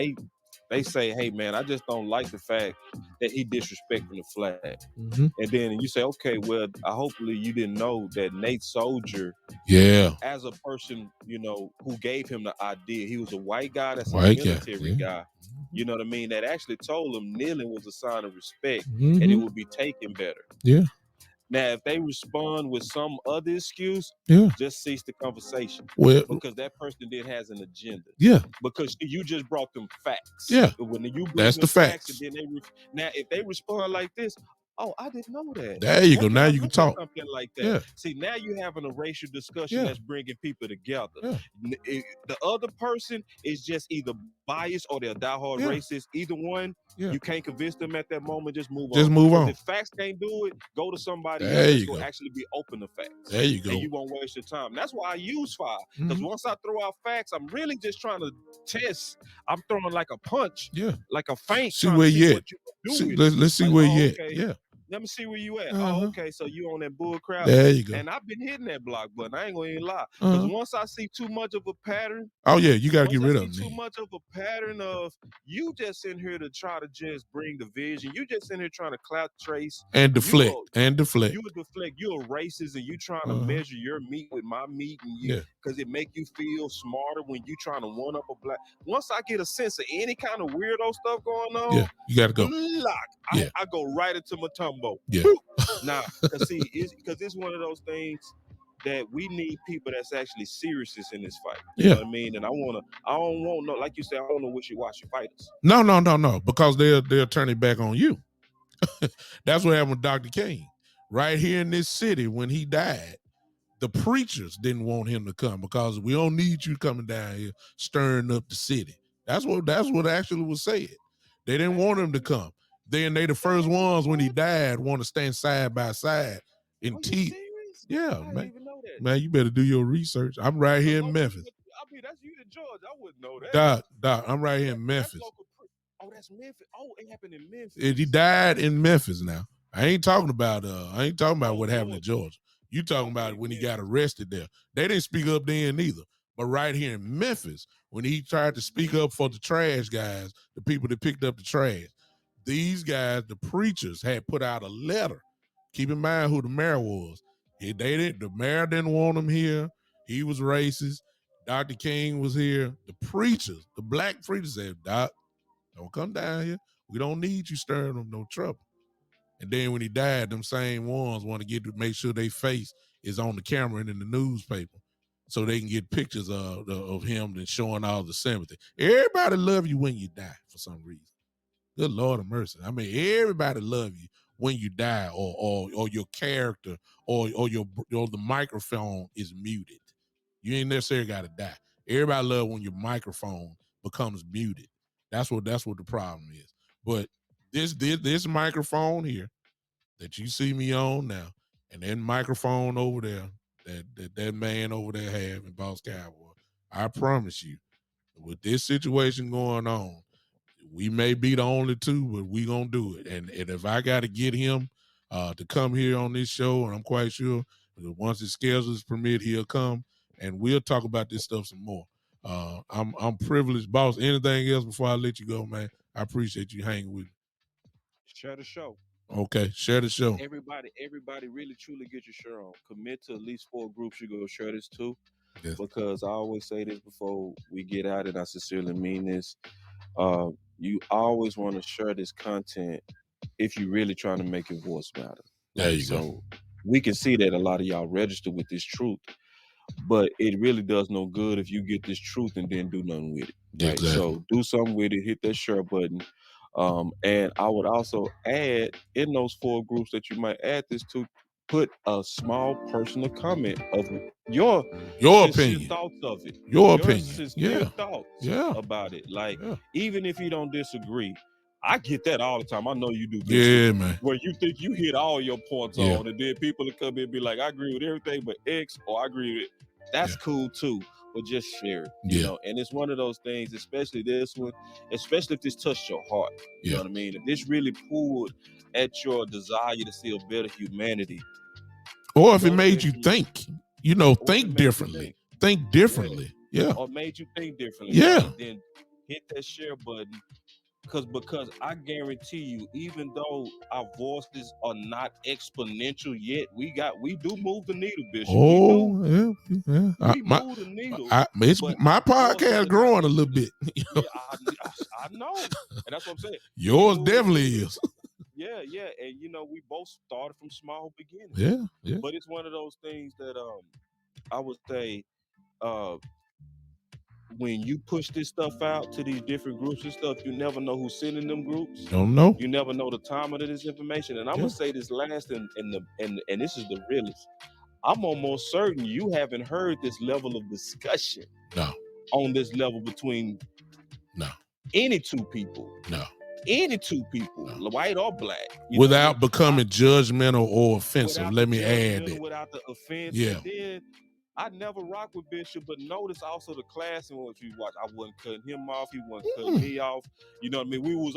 they say, "Hey, man, I just don't like the fact that he disrespecting the flag." Mm-hmm. And then you say, "Okay, well, hopefully you didn't know that Nate Soldier, Yeah. as a person, who gave him the idea, he was a white guy that's a White guy. military Yeah. guy. You know what I mean? That actually told him kneeling was a sign of respect, and it Mm-hmm. would be taken better." Yeah. Now, if they respond with some other excuse, Yeah. just cease the conversation Well, because that person then has an agenda. yeah. Because you just brought them facts. Yeah. When you bring That's the them facts, and facts. then now if they respond like this, oh, I didn't know that. There you Where go. can Now I you can look at talk. something like that? Yeah. See, now you're having a racial discussion Yeah. that's bringing people together. Yeah. The other person is just either biased or they're diehard Yeah. racist. Either one, Yeah. you can't convince them at that moment. Just move Just on. move Because on. if facts can't do it, go to somebody else There that's you going go. to actually be open to facts. There you And go. you won't waste your time. That's why I use fire. Because Mm-hmm. once I throw out facts, I'm really just trying to test. I'm throwing like a punch, Yeah. like a feint, See trying to where see you at. what you can do with it. Let's see Like, where oh, you at. okay, Yeah. let me see where you at. Oh, Uh-huh. okay. So you on that bull crap. There you go. And I've been hitting that block button. I ain't gonna even lie. Because Uh-huh. once I see too much of a pattern, Oh yeah, you gotta once get I rid of see them too then. much of a pattern of you just in here to try to just bring division, you just in here trying to clout trace, And you deflect. are And deflect. you a deflect, you're racist, and you trying to Uh-huh. measure your meat with my meat, and you Yeah. because it make you feel smarter when you trying to one up a black. Once I get a sense of any kind of weirdo stuff going Yeah. on, You gotta go. block. Yeah. I go right into Matumbo. Yeah. Nah, cause see, it's one of those things that we need people that's actually serious in this fight. You know Yeah. what I mean? And I don't want no, like you said, I don't know wishy-washy fighters. No. Because they'll turn it back on you. That's what happened with Dr. King. Right here in this city when he died, the preachers didn't want him to come because we don't need you coming down here stirring up the city. That's what actually was said. They didn't want him to come. Then they the first ones when he died want to stand side by side in Are you teeth. serious? Yeah, I didn't man. even know that. Man, you better do your research. I'm right Cause here in Memphis. that's you in Georgia. I wouldn't know that. Doc, I'm right here in That's Memphis. local. Oh, that's Memphis. Oh, it happened in Memphis. He died in Memphis now. I ain't talking about what happened in Georgia. Georgia. You talking Okay, about when he Memphis. got arrested there. They didn't speak up then either. But right here in Memphis, when he tried to speak up for the trash guys, the people that picked up the trash, these guys, the preachers, had put out a letter. Keep in mind who the mayor was. The mayor didn't want him here. He was racist. Dr. King was here. The preachers, the black preachers said, Doc, don't come down here. We don't need you stirring them no trouble. And then when he died, them same ones want to make sure their face is on the camera and in the newspaper, so they can get pictures of him and showing all the sympathy. Everybody love you when you die for some reason. Good Lord of mercy. I mean, everybody love you when you die, or your character, or the microphone is muted. You ain't necessarily got to die. Everybody love when your microphone becomes muted. That's what the problem is. But this microphone here that you see me on now, and then microphone over there, that man over there have in Boss Cowboy. I promise you, with this situation going on, we may be the only two, but we gonna do it. And if I got to get him to come here on this show, and I'm quite sure that once his schedules permit, he'll come, and we'll talk about this stuff some more. I'm privileged, boss. Anything else before I let you go, man? I appreciate you hanging with me. Share the show. Okay, share the show. Everybody really truly get your share on. Commit to at least 4 groups you go share this to. Yes. Because I always say this before we get out, and I sincerely mean this. You always want to share this content if you're really trying to make your voice matter. There Like, you go. so we can see that a lot of y'all register with this truth, but it really does no good if you get this truth and then do nothing with it, right? Exactly. So do something with it, hit that share button. And I would also add in those 4 groups that you might add this to, put a small personal comment of your Your sincere opinion. thoughts of it, Your your opinion. sincere Yeah. thoughts Yeah. about it. Like, Yeah. even if you don't disagree, I get that all the time. I know you do, Bishop. Yeah, man. Where you think you hit all your points Yeah. on, and then people will come in and be like, I agree with everything but X, or I agree with it. That's Yeah. cool too. But just share it, Yeah. And it's one of those things, especially this one, especially if this touched your heart. You know Yeah. what I mean? If this really pulled at your desire to see a better humanity, Or if it go made ahead you and, think, or if it think made you differently. think, Think yeah, differently. Yeah. or made you think differently, Yeah. right? Then hit that share button. Because I guarantee you, even though our voices are not exponential yet, we do move the needle, Bishop. We do. Oh, yeah. Yeah. We move the needle, It's but my our voices podcast are not growing a little exponential. bit. Yeah, I know, and that's what I'm saying. We Yours move the definitely needle. is. Yeah, yeah, and we both started from small beginnings, Yeah. Yeah. but it's one of those things that I would say uh when you push this stuff out to these different groups and stuff, you never know who's sending them groups. Don't know. You never know the time of this information. And I'm Yeah. gonna say this last, and this is the realest. I'm almost certain you haven't heard this level of discussion No. on this level between No. any two people. No. Any two people, No. white or black. You know what I mean? Without becoming judgmental or offensive. Without the Let me add judgmental, that. without the offense, Yeah. and then I never rock with Bishop, but notice also the class in which we watch. I wasn't cutting him off, he wasn't cutting me off. You know what I mean? We was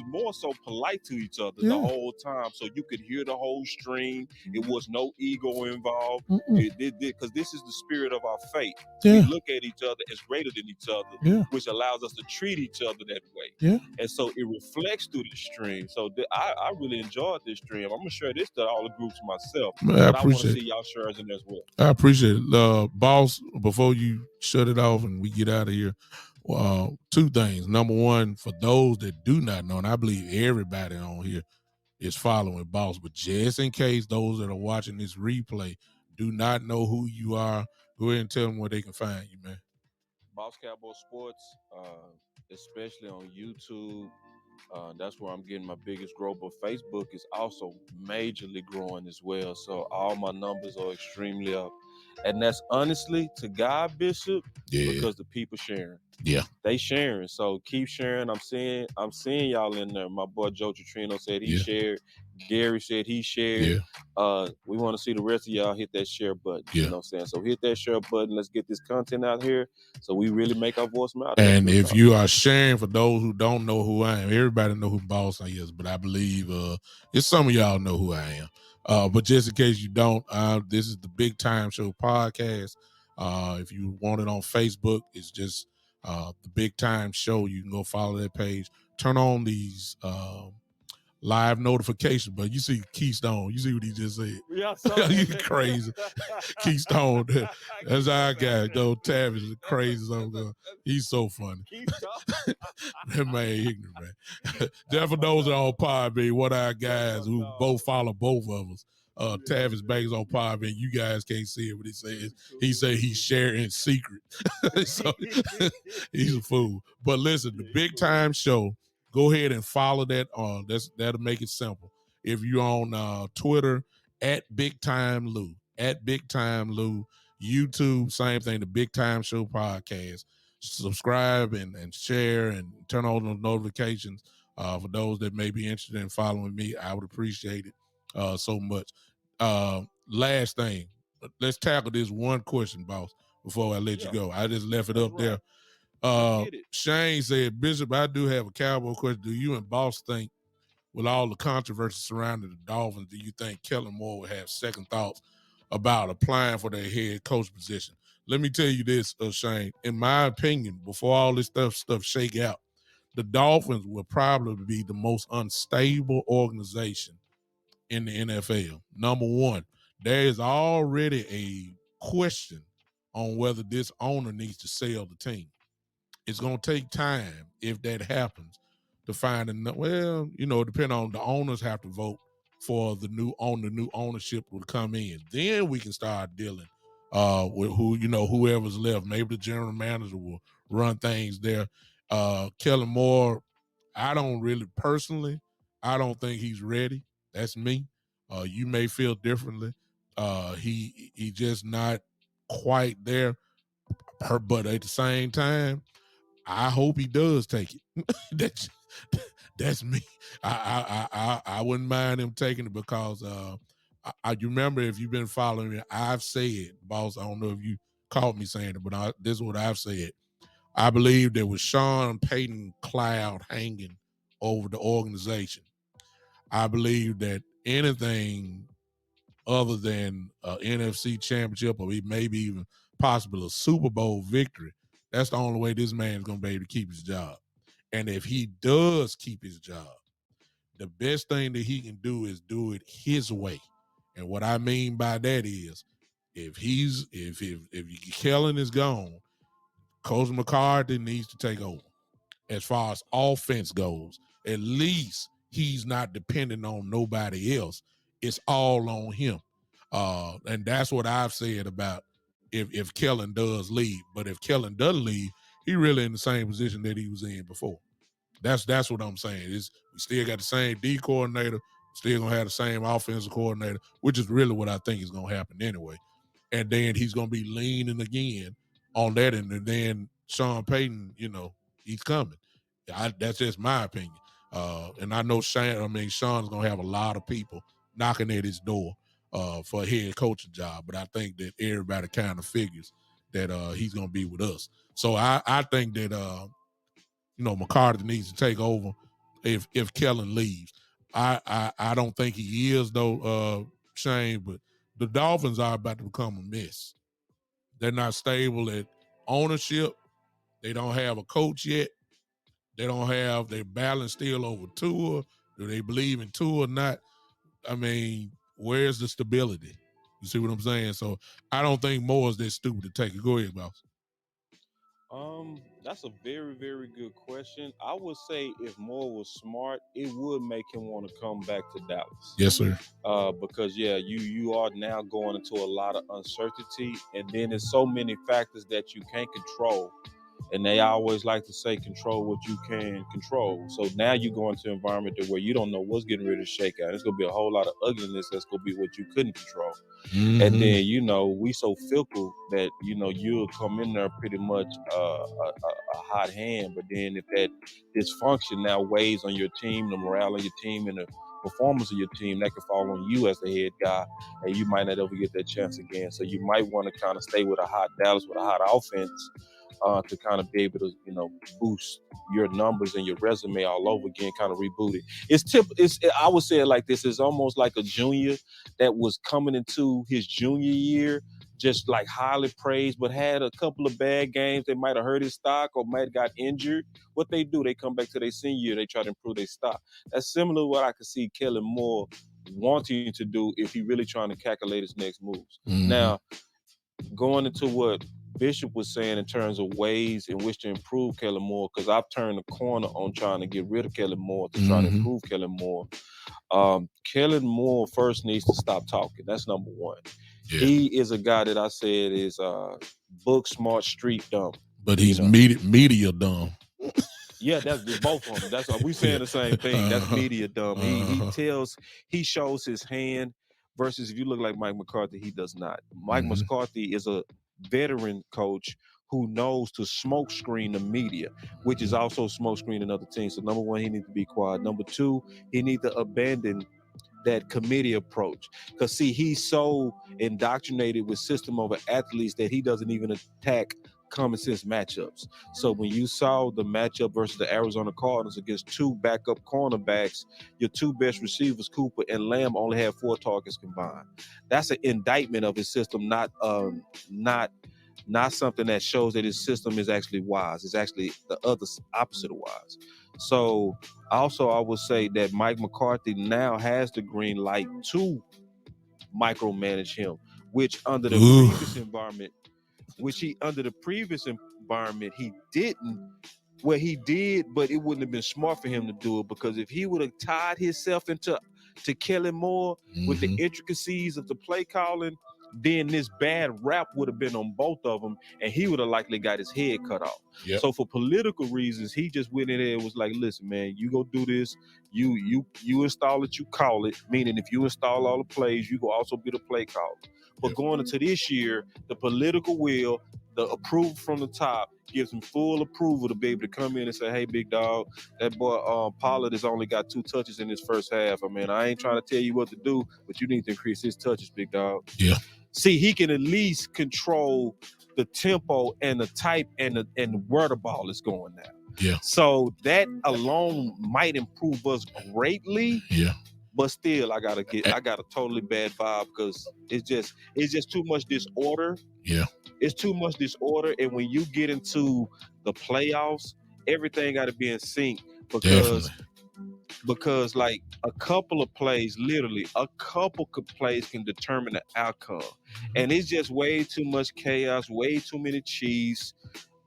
more so polite to each other the Yeah. whole time, so you could hear the whole stream. It was no ego involved. Mm-mm. Because this is the spirit of our faith. Yeah. We look at each other as greater than each other, Yeah. which allows us to treat each other that way. Yeah. And so it reflects through the stream. So I really enjoyed this stream. I'm gonna share this to all the groups myself, Man, I but I want to appreciate see y'all shares in there as well. I appreciate it. Boss, before you shut it off and we get out of here, 2 things. Number one, for those that do not know, and I believe everybody on here is following Boss, but just in case those that are watching this replay do not know who you are, go ahead and tell them where they can find you, man. Boss Cowboy Sports, especially on YouTube. That's where I'm getting my biggest growth. But Facebook is also majorly growing as well. So all my numbers are extremely up. And that's honestly to God, Bishop, Yeah. because the people sharing. Yeah. They sharing. So keep sharing. I'm seeing y'all in there. My boy Joe Trino said he shared. Gary said he shared. We want to see the rest of y'all hit that share button. Yeah. You know what I'm saying? So hit that share button. Let's get this content out here so we really make our voice matter. And if you are sharing, for those who don't know who I am, everybody know who Boss is, but I believe it's some of y'all know who I am. But just in case you don't, this is the Big Time Show podcast. If you want it on Facebook, it's just the Big Time Show. You can go follow that page. Turn on these live notification, but you see Keystone. You see what he just said? Yeah, you crazy. Keystone. That's our guy. Though Tavis is crazy. He's so funny. That man ignorant, man. There for those that are on Podbean, what our guys who both follow both of us. Tavis Banks on Podbean. You guys can't see it, but he says he's sharing secret. So he's a fool. But listen, the Big Time Show. Go ahead and follow that on. That'll make it simple. If you're on Twitter, at Big Time Lou, YouTube, same thing, the Big Time Show podcast. Subscribe and share and turn on those notifications. For those that may be interested in following me, I would appreciate it so much. Last thing, let's tackle this one question, boss, before I let you Yeah, go. I just left it let's up rock. there. Let's get it. Shane said, Bishop, I do have a Cowboy question. Do you and Boss think, with all the controversy surrounding the Dolphins, do you think Kellen Moore would have second thoughts about applying for their head coach position? Let me tell you this, Shane. In my opinion, before all this stuff shake out, the Dolphins will probably be the most unstable organization in the NFL. Number one, there is already a question on whether this owner needs to sell the team. It's going to take time if that happens to find enough. Well, depending on the owners have to vote for the new owner, new ownership will come in. Then we can start dealing with whoever's left. Maybe the general manager will run things there. Kellen Moore, I don't really personally, I don't think he's ready. That's me. You may feel differently. He just not quite there. But at the same time, I hope he does take it. that's that's me. I wouldn't mind him taking it because you remember, if you've been following me, I've said, boss. I don't know if you caught me saying it, but this is what I've said. I believe there was Sean Payton cloud hanging over the organization. I believe that anything other than an NFC championship or maybe even possible a Super Bowl victory, that's the only way this man's going to be able to keep his job. And if he does keep his job, the best thing that he can do is do it his way. And what I mean by that is, if Kellen is gone, Coach McCarthy needs to take over. As far as offense goes, at least he's not dependent on nobody else. It's all on him. And that's what I've said about if Kellen does leave. But if Kellen doesn't leave, he really in the same position that he was in before. That's what I'm saying. Is we still got the same D coordinator, still gonna have the same offensive coordinator, which is really what I think is gonna happen anyway. And then he's gonna be leaning again on that, and then Sean Payton, he's coming. That's just my opinion. And I know Sean's gonna have a lot of people knocking at his door for a head coaching job, but I think that everybody kind of figures that he's gonna be with us. So I think that McCarthy needs to take over if Kellen leaves. I don't think he is though, Shane, but the Dolphins are about to become a mess. They're not stable at ownership. They don't have a coach yet. They're balanced still over Tua. Do they believe in Tua or not? I mean, where's the stability? You see what I'm saying? So I don't think Moore is that stupid to take it. Go ahead, boss. That's a very, very good question. I would say if Moore was smart, it would make him want to come back to Dallas. Yes, sir. Because you are now going into a lot of uncertainty, and then there's so many factors that you can't control. And they always like to say control what you can control. So now you go into an environment where you don't know what's getting ready to shake out. It's gonna be a whole lot of ugliness that's gonna be what you couldn't control. And then we so fickle that you'll come in there pretty much a hot hand, but then if that dysfunction now weighs on your team, the morale of your team, and the performance of your team, that could fall on you as the head guy, and you might not ever get that chance again. So you might want to kind of stay with a hot Dallas with a hot offense to kind of be able to boost your numbers and your resume all over again, kind of reboot it. I would say it like this: it's almost like a junior that was coming into his junior year, just like highly praised, but had a couple of bad games. They might have hurt his stock or might have got injured. What they do, they come back to their senior year, they try to improve their stock. That's similar to what I could see Kellen Moore wanting to do if he really trying to calculate his next moves. Now, going into what Bishop was saying in terms of ways in which to improve Kellen Moore, because I've turned the corner on trying to get rid of Kellen Moore to try to improve Kellen Moore. Kellen Moore first needs to stop talking. That's number one. Yeah. He is a guy that I said is book smart, street dumb. But he's media dumb. Yeah, that's both of them. That's we saying the same thing. That's media dumb. He shows his hand versus if you look like Mike McCarthy, he does not. Mike McCarthy is a veteran coach who knows to smoke screen the media, which is also smoke screen another team. So number one, he needs to be quiet. Number two, he needs to abandon that committee approach. Because see, he's so indoctrinated with system over athletes that he doesn't even attack common sense matchups. So when you saw the matchup versus the Arizona Cardinals against two backup cornerbacks, your two best receivers, Cooper and Lamb, only had 4 targets combined. That's an indictment of his system, not not something that shows that his system is actually wise. It's actually the other opposite of wise. So also I would say that Mike McCarthy now has the green light to micromanage him, which under the Ooh. previous environment, he didn't. Well, he did, but it wouldn't have been smart for him to do it, because if he would have tied himself into Kellen Moore with the intricacies of the play calling, then this bad rap would have been on both of them, and he would have likely got his head cut off. Yep. So for political reasons, he just went in there and was like, "Listen, man, you go do this. You install it, you call it. Meaning, if you install all the plays, you go also be the play caller." But Yep. going into this year, the political will, the approval from the top, gives him full approval to be able to come in and say, "Hey, big dog, that boy Pollard has only got 2 touches in his first half. I mean, I ain't trying to tell you what to do, but you need to increase his touches, big dog." Yeah. See, he can at least control the tempo and the type and where the ball is going now. Yeah. So that alone might improve us greatly. Yeah. But still, I got a totally bad vibe, because it's just too much disorder. Yeah. It's too much disorder, and when you get into the playoffs, everything got to be in sync, because Definitely. because like a couple of plays, literally a couple of plays can determine the outcome. And it's just way too much chaos, way too many Chiefs,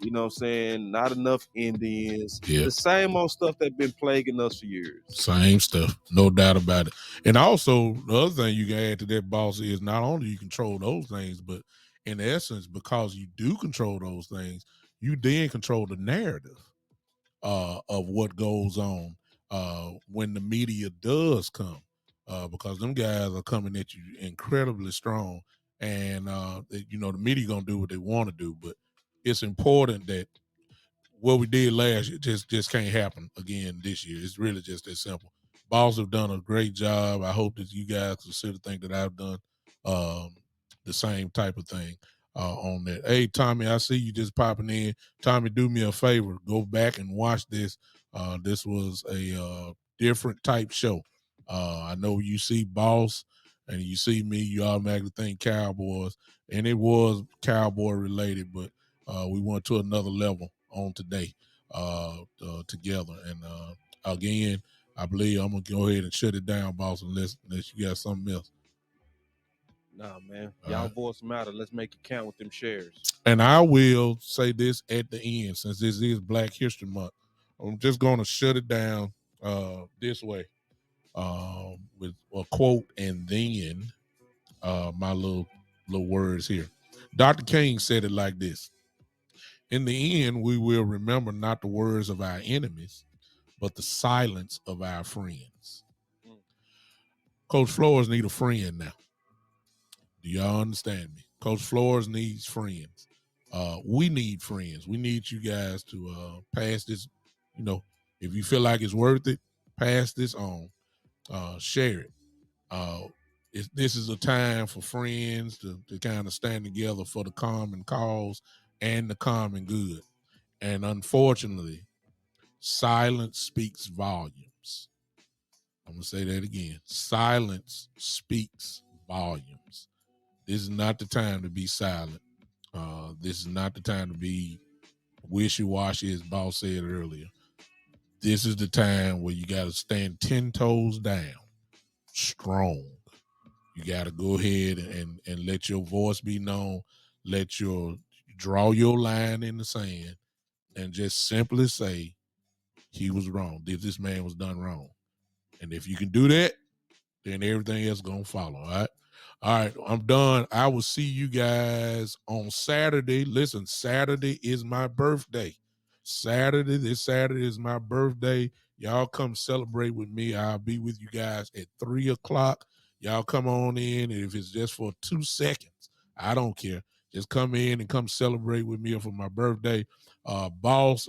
you know what I'm saying? Not enough Indians. Yeah. The same old stuff that's been plaguing us for years. Same stuff, no doubt about it. And also, the other thing you can add to that, boss, is not only you control those things, but in essence, because you do control those things, you then control the narrative of what goes on when the media does come, because them guys are coming at you incredibly strong, and the media gonna do what they want to do, but it's important that what we did last year just can't happen again this year. It's really just that simple. Balls have done a great job. I hope that you guys consider think that I've done um, the same type of thing on that. Hey, Tommy, I see you just popping in. Tommy, do me a favor. Go back and watch this. This was a different type show. I know you see Boss and you see me, you automatically think Cowboys, and it was Cowboy related, but we went to another level on today together. And again, I believe I'm gonna go ahead and shut it down, boss, unless you got something else. Nah, man. Y'all voice matter. Let's make it count with them shares. And I will say this at the end, since this is Black History Month. I'm just gonna shut it down this way with a quote, and then my little words here. Dr. King said it like this: "In the end, we will remember not the words of our enemies, but the silence of our friends." Coach Flores need a friend now. Do y'all understand me? Coach Flores needs friends. We need friends. We need you guys to pass this. You know, if you feel like it's worth it, pass this on. Share it. Uh, this is a time for friends to kind of stand together for the common cause and the common good. And unfortunately, silence speaks volumes. I'm going to say that again. Silence speaks volumes. This is not the time to be silent. This is not the time to be wishy-washy, as Boss said earlier. This is the time where you got to stand 10 toes down, strong. You got to go ahead and let your voice be known. Draw your line in the sand and just simply say, he was wrong. This man was done wrong. And if you can do that, then everything else gonna follow. All right, I'm done. I will see you guys on Saturday. Listen, Saturday is my birthday. This Saturday is my birthday. Y'all come celebrate with me. I'll be with you guys at 3:00. Y'all come on in, and if it's just for 2 seconds, I don't care. Just come in and come celebrate with me for my birthday. Boss,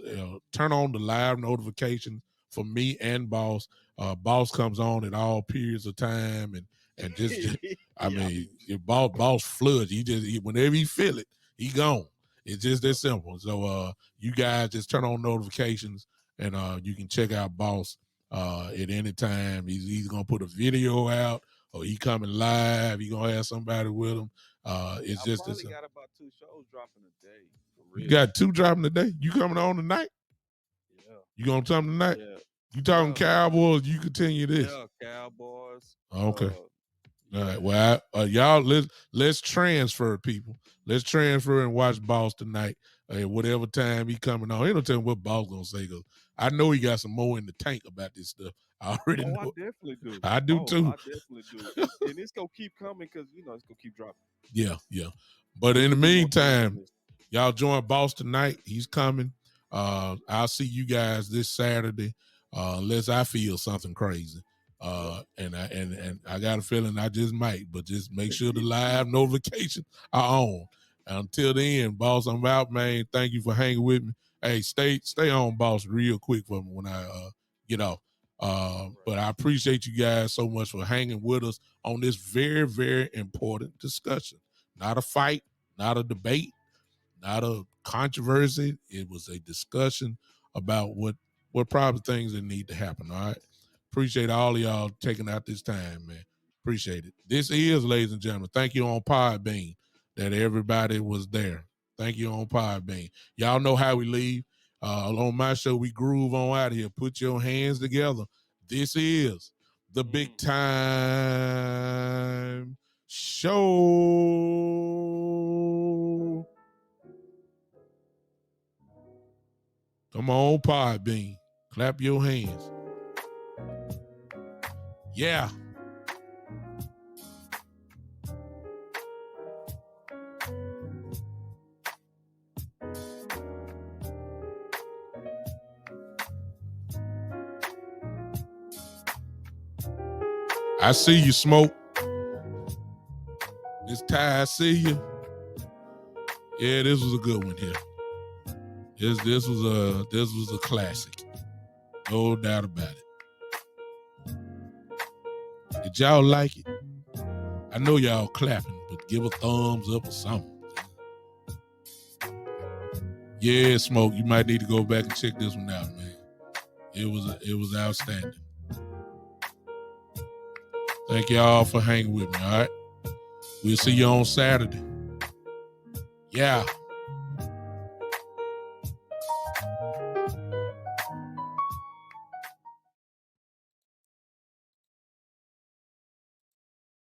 turn on the live notifications for me and Boss. Boss comes on at all periods of time, and just I mean, your boss floods. Whenever he feel it, he gone. It's just that simple. So you guys just turn on notifications, and you can check out Boss at any time. He's gonna put a video out, or he coming live. He gonna have somebody with him. It's I just probably this. got about 2 shows dropping a day. For You real. got 2 dropping today. You coming on tonight? Yeah. You gonna come tonight? Yeah. You talking Yeah. Cowboys? You continue this? Yeah. Cowboys. Okay. All Yeah. right. Well, y'all, let's transfer, people. Let's transfer and watch Boss tonight. Whatever time he coming on, he don't tell me what Boss gonna say. Cause I know he got some more in the tank about this stuff. I already Oh, I know. definitely do. I do Oh, I too. definitely do. And it's gonna keep coming because it's gonna keep dropping. Yeah. But It's in the gonna be more things on meantime, this. y'all join Boss tonight. He's coming. I'll see you guys this Saturday, unless I feel something crazy. And I got a feeling I just might, but just make sure the live notifications are on. Until then, Boss, I'm out, man. Thank you for hanging with me. Hey, stay on, Boss, real quick for me when I get off. But I appreciate you guys so much for hanging with us on this very, very important discussion. Not a fight, not a debate, not a controversy. It was a discussion about what probably things that need to happen. All right. Appreciate all of y'all taking out this time, man. Appreciate it. This is, ladies and gentlemen, thank you on Podbean that everybody was there. Thank you on Podbean. Y'all know how we leave. On my show, we groove on out of here. Put your hands together. This is the Big Time Show. Come on, Podbean. Clap your hands. Yeah. I see you, Smoke. Miss Ty, I see you. Yeah, this was a good one here. This was a classic. No doubt about it. Did y'all like it? I know y'all clapping, but give a thumbs up or something. Yeah, Smoke, you might need to go back and check this one out, man. It was outstanding. Thank y'all for hanging with me, all right? We'll see you on Saturday. Yeah.